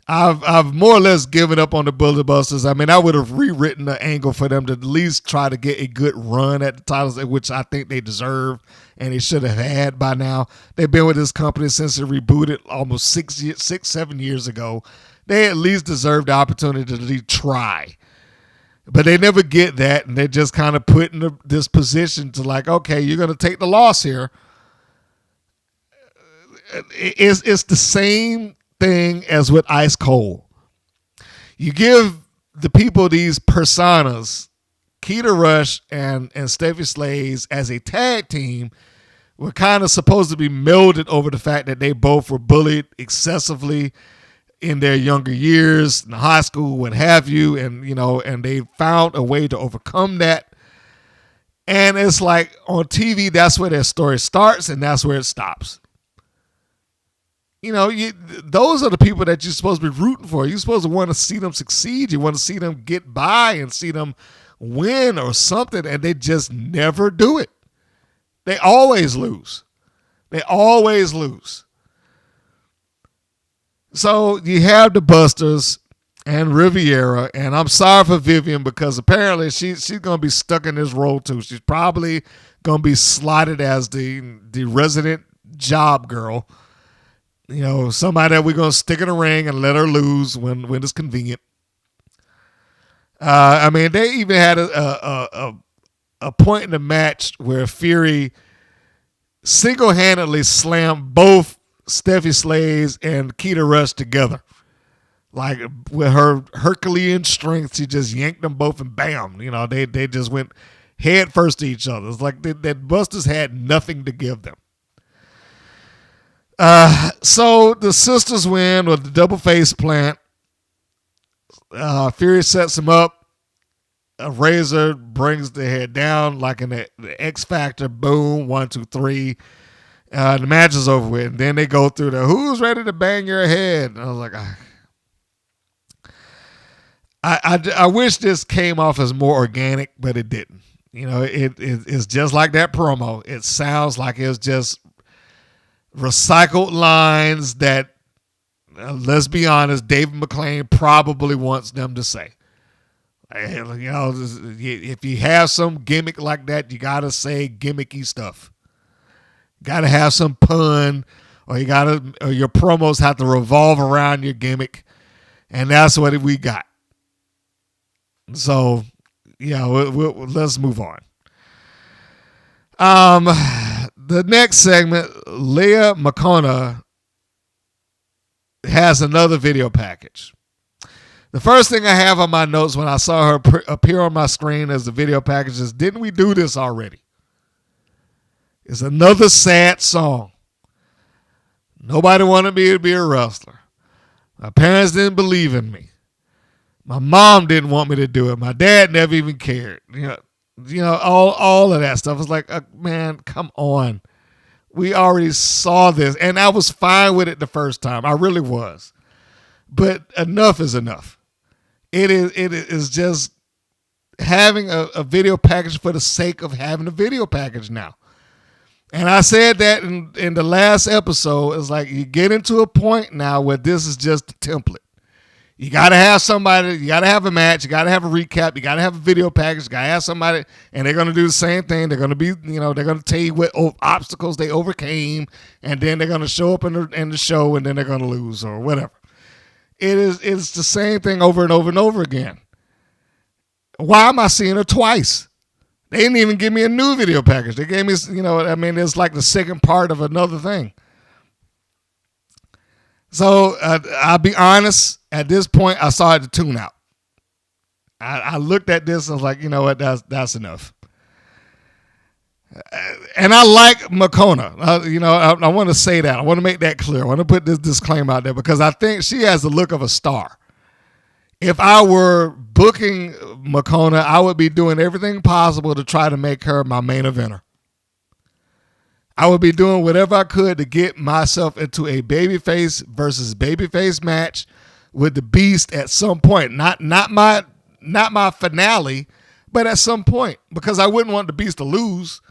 I've more or less given up on the Bully Busters. I mean, I would have rewritten the angle for them to at least try to get a good run at the titles, which I think they deserve and they should have had by now. They've been with this company since it rebooted almost 7 years ago. They at least deserve the opportunity to try. But they never get that, and they're just kind of put in this position to like, okay, you're going to take the loss here. It's the same thing as with Ice Cold. You give the people these personas, Keita Rush and Steffi Slays as a tag team, were kind of supposed to be melded over the fact that they both were bullied excessively in their younger years, in high school, what have you, and they found a way to overcome that. And it's like on TV, that's where their story starts and that's where it stops. Those are the people that you're supposed to be rooting for. You're supposed to want to see them succeed. You want to see them get by and see them win or something, and they just never do it. They always lose. So you have the Busters and Riviera, and I'm sorry for Vivian because apparently she's going to be stuck in this role too. She's probably going to be slotted as the resident job girl. Somebody that we're going to stick in the ring and let her lose when it's convenient. I mean, they even had a point in the match where Fury single-handedly slammed both Steffi Slays and Keita Rush together. Like with her Herculean strength, she just yanked them both and bam, they just went head first to each other. It's like that Busters had nothing to give them. So the sisters win with the double face plant. Fury sets him up. Razor brings the head down like in the X Factor. Boom, 1, 2, 3. The match is over with. And then they go through the who's ready to bang your head. And I was like, I wish this came off as more organic, but it didn't. It's just like that promo. It sounds like it was just recycled lines that, let's be honest, David McClain probably wants them to say. If you have some gimmick like that, you got to say gimmicky stuff. Got to have some pun, or your promos have to revolve around your gimmick, and that's what we got. So, let's move on. The next segment, Leah McCona has another video package. The first thing I have on my notes when I saw her appear on my screen as the video package is, didn't we do this already? It's another sad song. Nobody wanted me to be a wrestler. My parents didn't believe in me. My mom didn't want me to do it. My dad never even cared. All of that stuff. It's like, man, come on. We already saw this, and I was fine with it the first time. I really was. But enough is enough. It is just having a video package for the sake of having a video package now. And I said that in the last episode. It's like you get into a point now where this is just a template. You got to have somebody, you got to have a match, you got to have a recap, you got to have a video package, you got to have somebody, and they're going to do the same thing. They're going to be, they're going to tell you what obstacles they overcame, and then they're going to show up in the show, and then they're going to lose or whatever. It's the same thing over and over and over again. Why am I seeing her twice? They didn't even give me a new video package. They gave me, it's like the second part of another thing. So I'll be honest. At this point, I started to tune out. I looked at this and was like, you know what, that's enough. And I like Makona. I want to say that. I want to make that clear. I want to put this disclaimer out there because I think she has the look of a star. If I were booking Makona, I would be doing everything possible to try to make her my main eventer. I would be doing whatever I could to get myself into a babyface versus babyface match with the Beast at some point. Not my finale, but at some point, because I wouldn't want the Beast to lose.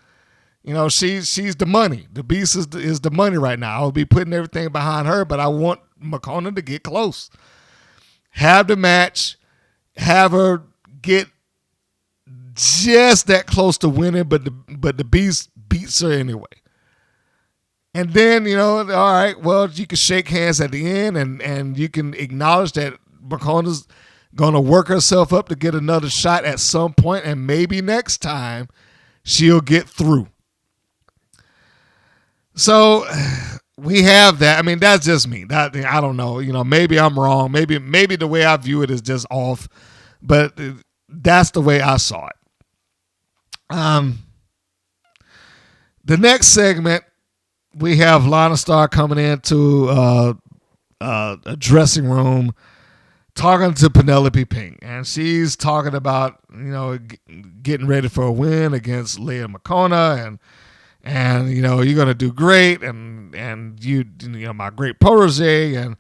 She's the money. The Beast is the money right now. I would be putting everything behind her, but I want Makona to get close. Have the match, have her get just that close to winning, but the Beast beats her anyway. And then, all right, well, you can shake hands at the end and you can acknowledge that Makona's going to work herself up to get another shot at some point, and maybe next time she'll get through. So we have that. I mean, that's just me. I don't know. Maybe I'm wrong. Maybe the way I view it is just off, but that's the way I saw it. The next segment, we have Lana Starr coming into a dressing room talking to Penelope Pink, and she's talking about getting ready for a win against Leah Makona, and you're gonna do great, and you my great protege, and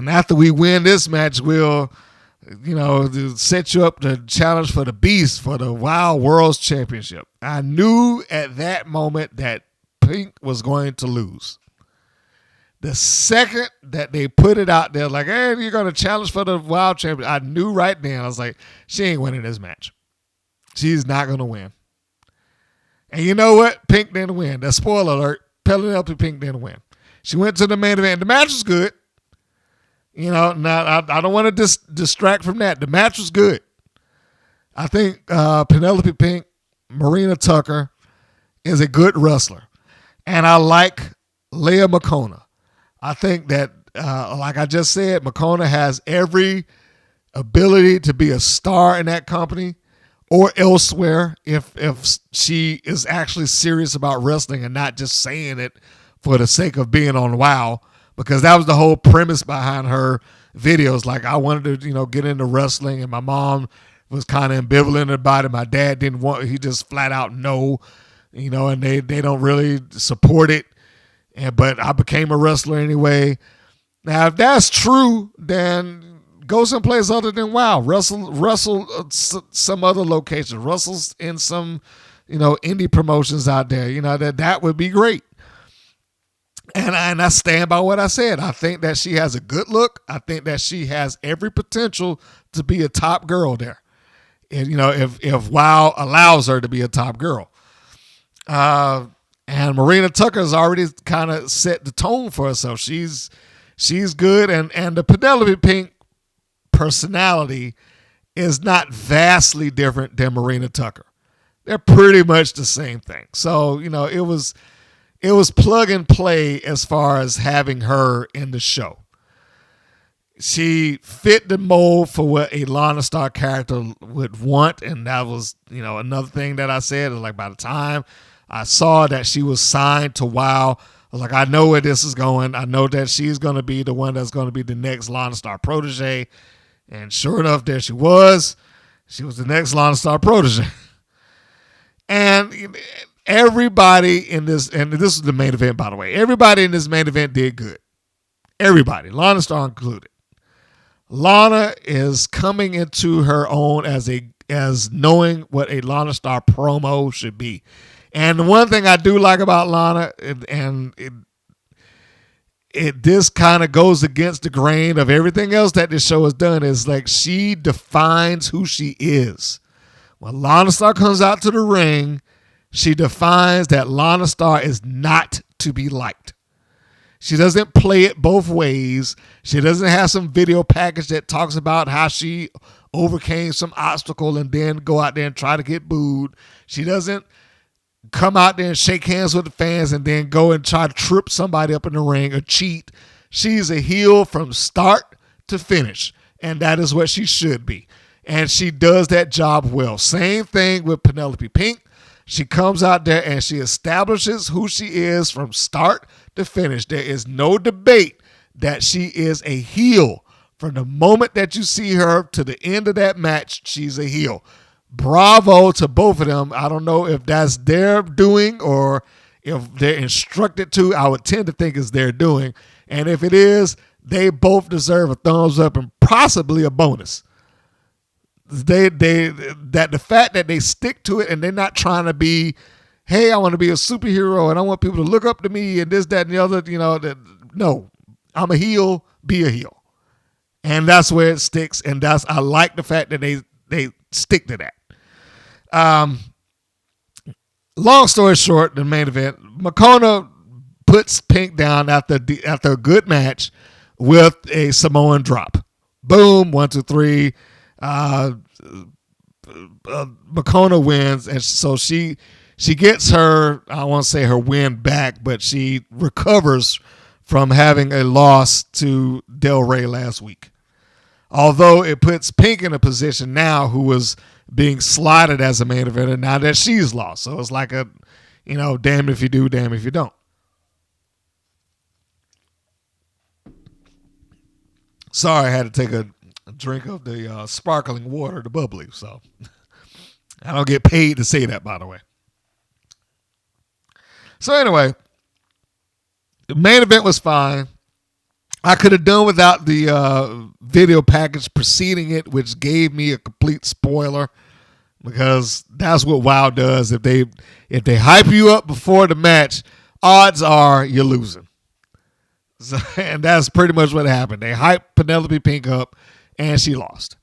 after we win this match, we'll set you up to challenge for the Beast for the Wild World's Championship. I knew at that moment that Pink was going to lose. The second that they put it out there, like, hey, you're going to challenge for the Wild Champion, I knew right then. I was like, she ain't winning this match. She's not going to win. And you know what? Pink didn't win. That's spoiler alert. Penelope Pink didn't win. She went to the main event. The match was good. Now I don't want to distract from that. The match was good. I think Penelope Pink, Marina Tucker, is a good wrestler. And I like Leah Makona. I think that, like I just said, Makona has every ability to be a star in that company or elsewhere if she is actually serious about wrestling and not just saying it for the sake of being on WOW, because that was the whole premise behind her videos. Like, I wanted to, get into wrestling, and my mom was kind of ambivalent about it. My dad didn't want, he just flat out no, and they don't really support it. But I became a wrestler anyway. Now, if that's true, then go someplace other than WOW. Wrestle some other location. Wrestle in some, indie promotions out there. That would be great. And I stand by what I said. I think that she has a good look. I think that she has every potential to be a top girl there. And, if WOW allows her to be a top girl. And Marina Tucker's already kind of set the tone for herself. She's good, and the Penelope Pink personality is not vastly different than Marina Tucker. They're pretty much the same thing. So, it was plug and play as far as having her in the show. She fit the mold for what a Lana Starr character would want, and that was, another thing that I said. Like, by the time I saw that she was signed to WOW, I was like, I know where this is going. I know that she's going to be the one that's going to be the next Lana Starr protege. And sure enough, there she was. She was the next Lana Starr protege. And everybody in this, and this is the main event, by the way, everybody in this main event did good. Everybody, Lana Starr included. Lana is coming into her own as knowing what a Lana Starr promo should be. And the one thing I do like about Lana, and this kind of goes against the grain of everything else that this show has done, is like she defines who she is. When Lana Starr comes out to the ring, she defines that Lana Starr is not to be liked. She doesn't play it both ways. She doesn't have some video package that talks about how she overcame some obstacle and then go out there and try to get booed. She doesn't come out there and shake hands with the fans and then go and try to trip somebody up in the ring or cheat. She's a heel from start to finish, and that is what she should be. And she does that job well. Same thing with Penelope Pink. She comes out there and she establishes who she is from start to finish. There is no debate that she is a heel. From the moment that you see her to the end of that match, she's a heel. Bravo to both of them. I don't know if that's their doing or if they're instructed to. I would tend to think it's their doing. And if it is, they both deserve a thumbs up and possibly a bonus. The fact that they stick to it and they're not trying to be, hey, I want to be a superhero and I want people to look up to me and this, that, and the other. No, I'm a heel. Be a heel, and that's where it sticks. And I like the fact that they stick to that. Long story short, the main event, Makona puts Pink down after a good match with a Samoan drop. Boom, 1, 2, 3. Makona wins, and so she gets her, I won't say her win back, but she recovers from having a loss to Del Rey last week. Although it puts Pink in a position now who was being slotted as a main eventer now that she's lost. So it's like a, damn if you do, damn if you don't. Sorry, I had to take a drink of the sparkling water, the bubbly. So I don't get paid to say that, by the way. So anyway, the main event was fine. I could have done without the video package preceding it, which gave me a complete spoiler, because that's what WoW does. If they hype you up before the match, odds are you're losing. So, and that's pretty much what happened. They hyped Penelope Pink up, and she lost.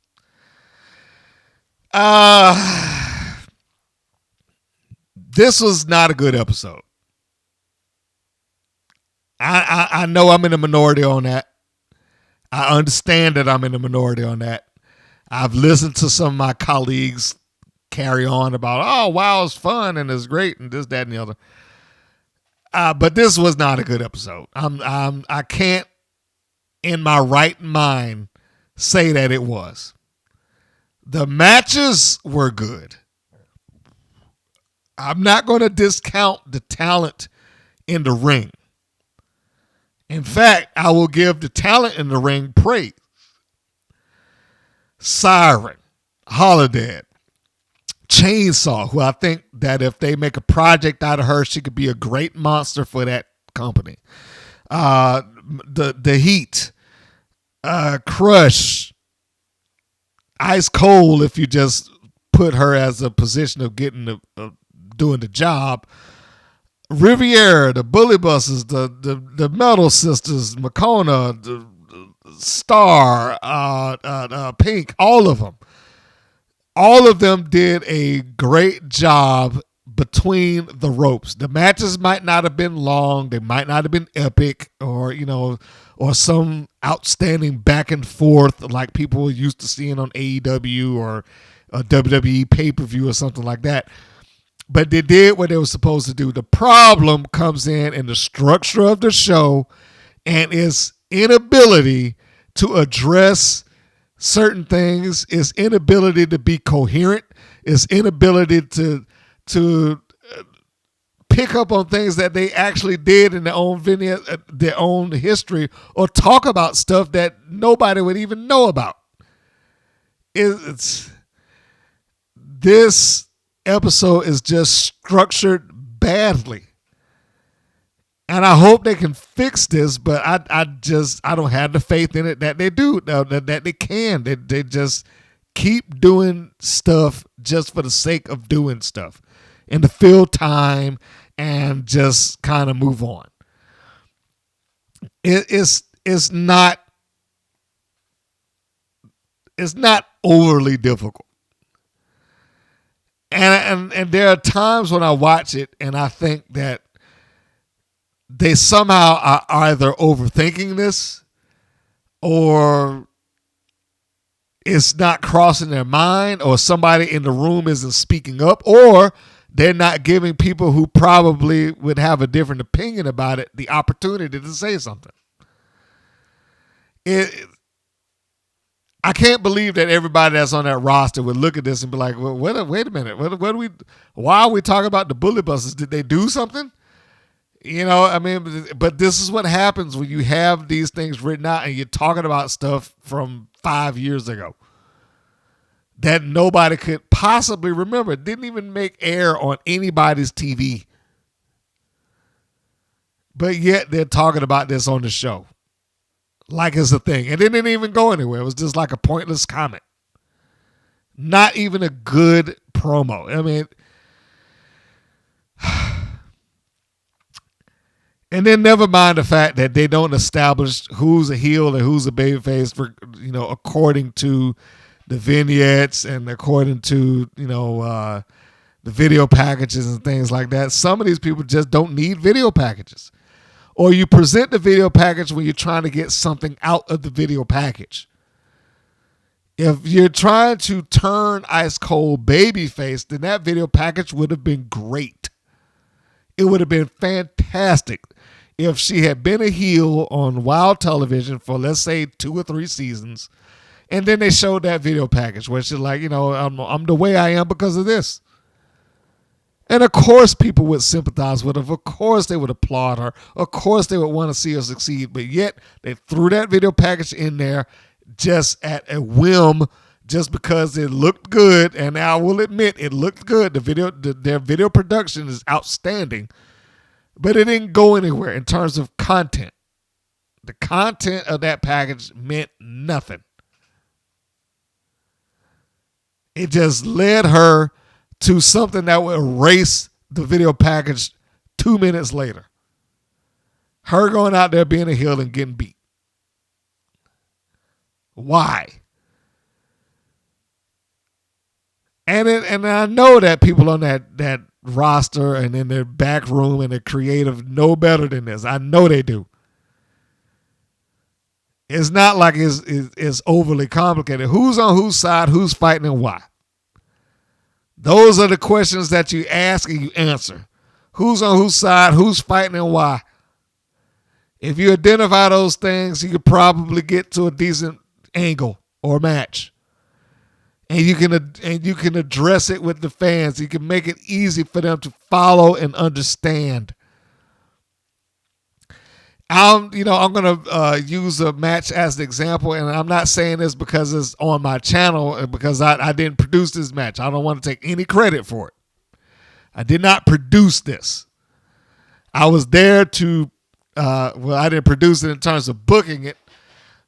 This was not a good episode. I know I'm in a minority on that. I understand that I'm in a minority on that. I've listened to some of my colleagues carry on about, oh, wow, it's fun and it's great and this, that, and the other. But this was not a good episode. I can't, in my right mind, say that it was. The matches were good. I'm not going to discount the talent in the ring. In fact, I will give the talent in the ring praise. Siren, Holiday, Chainsaw, who I think that if they make a project out of her, she could be a great monster for that company. The Heat, Crush, Ice Cold, if you just put her as a position of getting doing the job. Riviera, the Bully Buses, the Metal Sisters, Makona, the Star, Pink, all of them. All of them did a great job between the ropes. The matches might not have been long. They might not have been epic or some outstanding back and forth like people were used to seeing on AEW or a WWE pay-per-view or something like that. But they did what they were supposed to do. The problem comes in the structure of the show and its inability to address certain things, its inability to be coherent, its inability to pick up on things that they actually did in their own their own history, or talk about stuff that nobody would even know about. This episode is just structured badly. And I hope they can fix this, but I don't have the faith in it that they do, that they can. They just keep doing stuff just for the sake of doing stuff and to fill time and just kind of move on. It's not overly difficult. And there are times when I watch it and I think that they somehow are either overthinking this or it's not crossing their mind, or somebody in the room isn't speaking up, or they're not giving people who probably would have a different opinion about it the opportunity to say something. I can't believe that everybody that's on that roster would look at this and be like, well, wait a minute. Why are we talking about the Bully Busters? Did they do something? I mean, but this is what happens when you have these things written out and you're talking about stuff from 5 years ago that nobody could possibly remember. It didn't even make air on anybody's TV. But yet they're talking about this on the show like it's a thing. And it didn't even go anywhere. It was just like a pointless comment. Not even a good promo. I mean, and then never mind the fact that they don't establish who's a heel and who's a babyface for, according to the vignettes and according to, the video packages and things like that. Some of these people just don't need video packages. Or you present the video package when you're trying to get something out of the video package. If you're trying to turn Ice Cold babyface, then that video package would have been great. It would have been fantastic if she had been a heel on Wild Television for, let's say, 2 or 3 seasons, and then they showed that video package where she's like, I'm the way I am because of this. And of course people would sympathize with her. Of course they would applaud her. Of course they would want to see her succeed. But yet they threw that video package in there just at a whim, just because it looked good. And I will admit it looked good. Their video production is outstanding. But it didn't go anywhere in terms of content. The content of that package meant nothing. It just led her to something that would erase the video package 2 minutes later. Her going out there being a heel and getting beat. Why? And I know that people on that roster and in their back room and the creative know better than this. I know they do. It's not like it's overly complicated. Who's on whose side, who's fighting, and why? Those are the questions that you ask and you answer. Who's on whose side, who's fighting, and why? If you identify those things, you could probably get to a decent angle or match. And you can address it with the fans. You can make it easy for them to follow and understand. I'm going to use a match as the example, and I'm not saying this because it's on my channel and because I didn't produce this match. I don't want to take any credit for it. I did not produce this. I was there to, I didn't produce it in terms of booking it,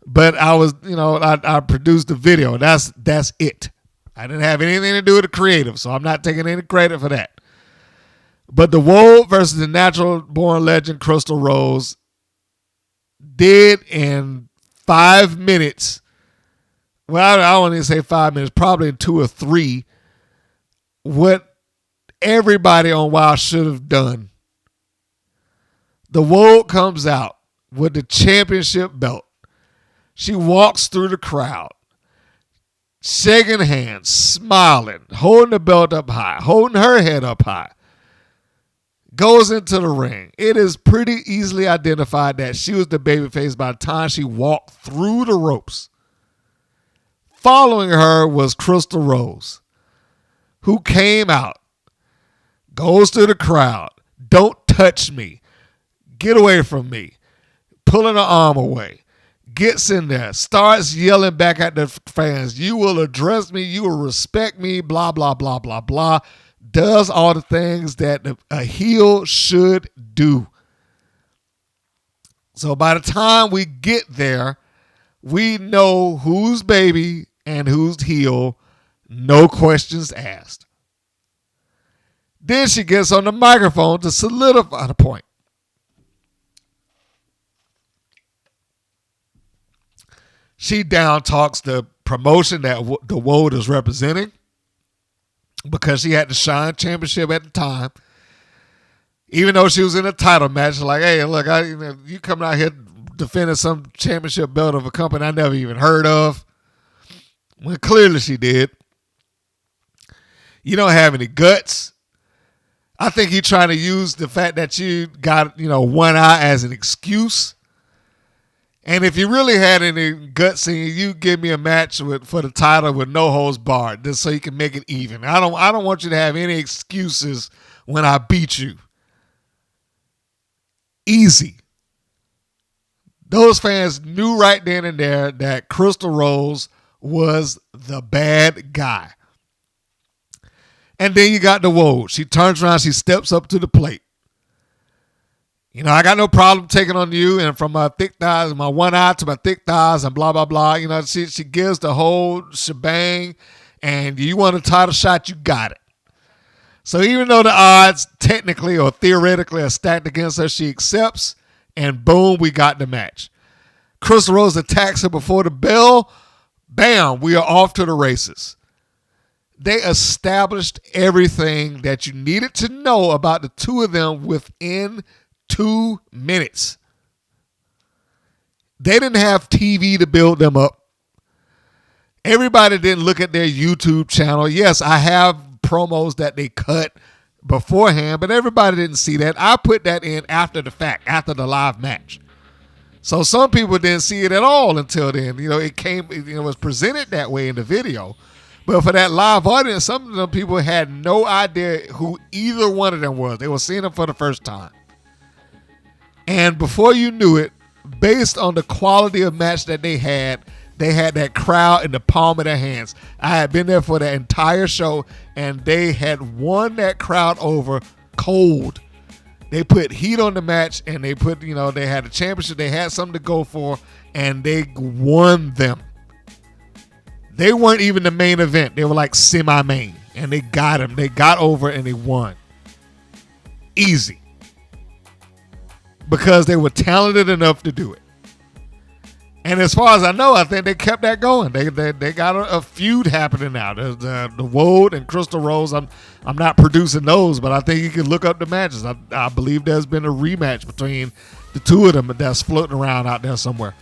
but I was, I produced the video. That's it. I didn't have anything to do with the creative, so I'm not taking any credit for that. But the Wold versus the natural born legend Crystal Rose did in 5 minutes. Well, I don't even say 5 minutes, probably in 2 or 3, what everybody on Wild should have done. The Wold comes out with the championship belt. She walks through the crowd, shaking hands, smiling, holding the belt up high, holding her head up high. Goes into the ring. It is pretty easily identified that she was the babyface by the time she walked through the ropes. Following her was Crystal Rose, who came out, goes to the crowd, don't touch me, get away from me, pulling her arm away, gets in there, starts yelling back at the fans, you will address me, you will respect me, blah, blah, blah, blah, blah. Does all the things that a heel should do. So by the time we get there, we know who's baby and who's heel, no questions asked. Then she gets on the microphone to solidify the point. She down talks the promotion that the Wold is representing, because she had the Shine Championship at the time. Even though she was in a title match, like, hey, look, you coming out here defending some championship belt of a company I never even heard of. Well, clearly she did. You don't have any guts. I think you're trying to use the fact that you got, one eye as an excuse. And if you really had any guts in you give me a match for the title with no holds barred, just so you can make it even. I don't want you to have any excuses when I beat you. Easy. Those fans knew right then and there that Crystal Rose was the bad guy. And then you got the Woad. She turns around, she steps up to the plate. I got no problem taking on you, and from my thick thighs, my one eye to my thick thighs, and blah, blah, blah. She gives the whole shebang, and you want a title shot, you got it. So even though the odds technically or theoretically are stacked against her, she accepts, and boom, we got the match. Crystal Rose attacks her before the bell. Bam, we are off to the races. They established everything that you needed to know about the two of them within 2 minutes. They didn't have TV to build them up. Everybody didn't look at their YouTube channel. Yes, I have promos that they cut beforehand, but everybody didn't see that. I put that in after the fact, after the live match. So some people didn't see it at all until then. It was presented that way in the video. But for that live audience, some of them people had no idea who either one of them was. They were seeing them for the first time. And before you knew it, based on the quality of match that they had that crowd in the palm of their hands. I had been there for the entire show, and they had won that crowd over cold. They put heat on the match, and they had a championship. They had something to go for, and they won them. They weren't even the main event. They were like semi-main, and they got them. They got over, and they won. Easy. Because they were talented enough to do it. And as far as I know, I think they kept that going. They got a feud happening now. The Woad and Crystal Rose. I'm not producing those, but I think you can look up the matches. I believe there's been a rematch between the two of them that's floating around out there somewhere.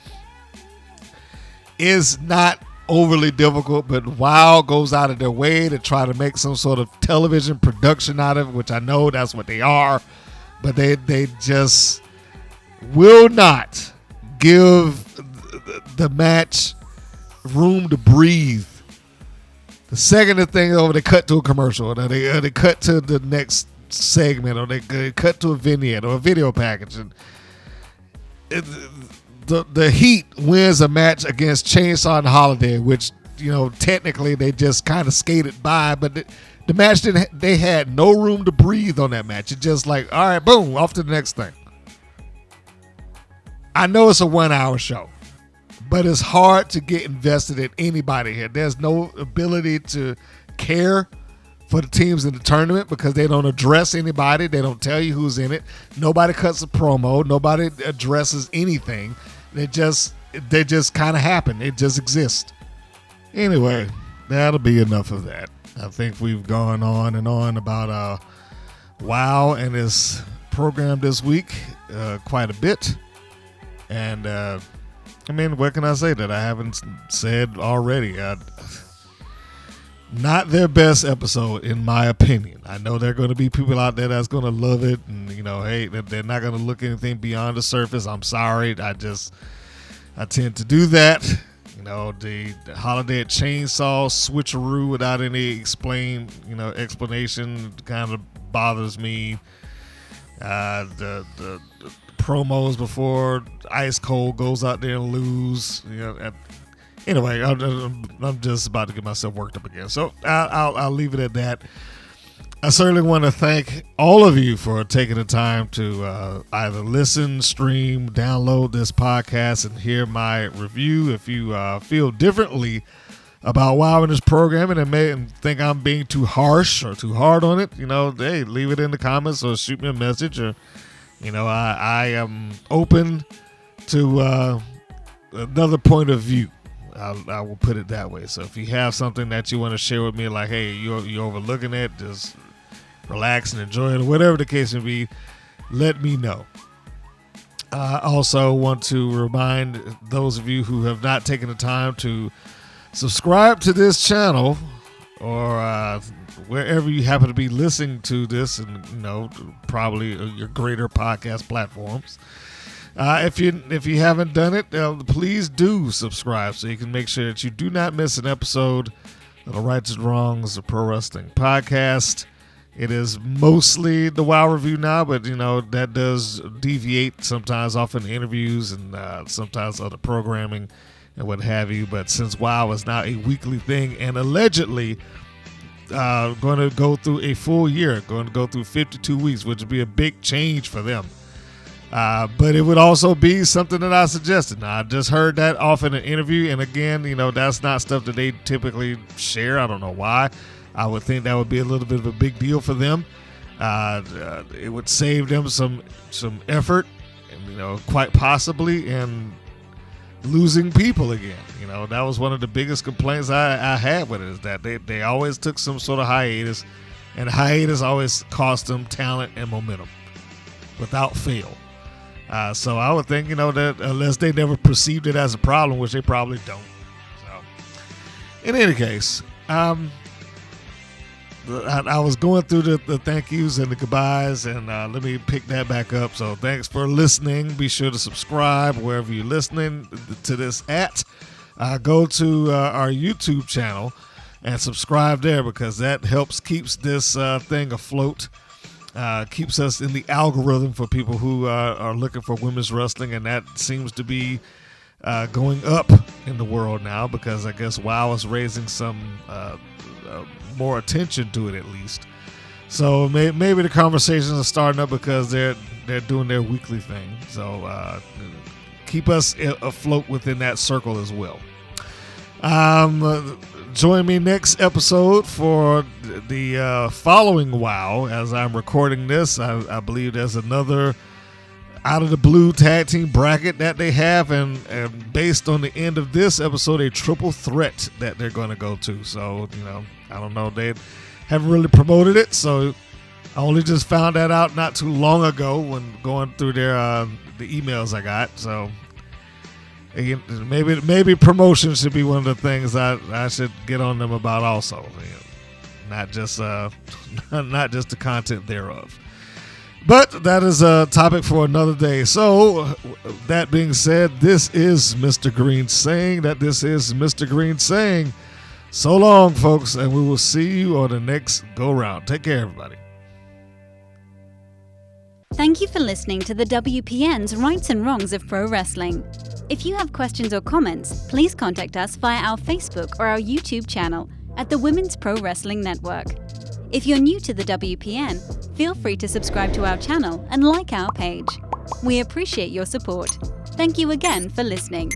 It's not overly difficult, but WOW goes out of their way to try to make some sort of television production out of it, which I know that's what they are, but they just will not give the match room to breathe. The second the thing over, they cut to a commercial, or they cut to the next segment, or they cut to a vignette or a video package, and the Heat wins a match against Chainsaw and Holiday, which technically they just kind of skated by, but the match they had no room to breathe on that match. It's just like, all right, boom, off to the next thing. I know it's a 1 hour show, but it's hard to get invested in anybody here. There's no ability to care for the teams in the tournament because they don't address anybody. They don't tell you who's in it. Nobody cuts a promo. Nobody addresses anything. They just kind of happen. It just exists. Anyway, that'll be enough of that. I think we've gone on and on about WOW and his program this week quite a bit. And what can I say that I haven't said already? Not their best episode, in my opinion. I know there are going to be people out there that's going to love it, and hey, they're not going to look anything beyond the surface. I'm sorry, I tend to do that. The Holiday at Chainsaw switcheroo without any explanation kind of bothers me. The promos before Ice Cold goes out there and lose. Anyway, I'm just about to get myself worked up again. So I'll leave it at that. I certainly want to thank all of you for taking the time to either listen, stream, download this podcast, and hear my review. If you feel differently about WOW in this program and may think I'm being too harsh or too hard on it, hey, leave it in the comments or shoot me a message. Or, I am open to another point of view. I will put it that way. So if you have something that you want to share with me, like, hey, you're overlooking it, just relax and enjoy it, or whatever the case may be, let me know. I also want to remind those of you who have not taken the time to subscribe to this channel or wherever you happen to be listening to this, and probably your greater podcast platforms. If you haven't done it, please do subscribe so you can make sure that you do not miss an episode of the Rights and Wrongs of Pro Wrestling podcast. It is mostly the WoW review now, but that does deviate sometimes off in interviews and sometimes other programming and what have you. But since WoW is now a weekly thing and allegedly going to go through a full year, going to go through 52 weeks, which would be a big change for them. But it would also be something that I suggested. Now, I just heard that off in an interview, and again, that's not stuff that they typically share. I don't know why. I would think that would be a little bit of a big deal for them. It would save them some effort, and, quite possibly, in losing people again. That was one of the biggest complaints I had with it, is that they always took some sort of hiatus, and hiatus always cost them talent and momentum without fail. So I would think, that unless they never perceived it as a problem, which they probably don't. So, in any case, I was going through the thank yous and the goodbyes, and let me pick that back up. So thanks for listening. Be sure to subscribe wherever you're listening to this at. Go to our YouTube channel and subscribe there, because that helps keeps this thing afloat. Keeps us in the algorithm for people who are looking for women's wrestling, and that seems to be going up in the world now, because I guess WoW is raising some more attention to it, at least. So maybe the conversations are starting up because they're doing their weekly thing. So keep us afloat within that circle as well. Join me next episode for the following WoW. As I'm recording this, I believe there's another out of the blue tag team bracket that they have, and based on the end of this episode, a triple threat that they're going to go to. So, I don't know, they haven't really promoted it, so I only just found that out not too long ago when going through their the emails I got. So again, maybe promotion should be one of the things I should get on them about also, not just the content thereof. But that is a topic for another day. So, that being said, this is Mr. Green saying that this is Mr. Green saying, so long, folks, and we will see you on the next go-round. Take care, everybody. Thank you for listening to the WPN's Rights and Wrongs of Pro Wrestling. If you have questions or comments, please contact us via our Facebook or our YouTube channel at the Women's Pro Wrestling Network. If you're new to the WPN, feel free to subscribe to our channel and like our page. We appreciate your support. Thank you again for listening.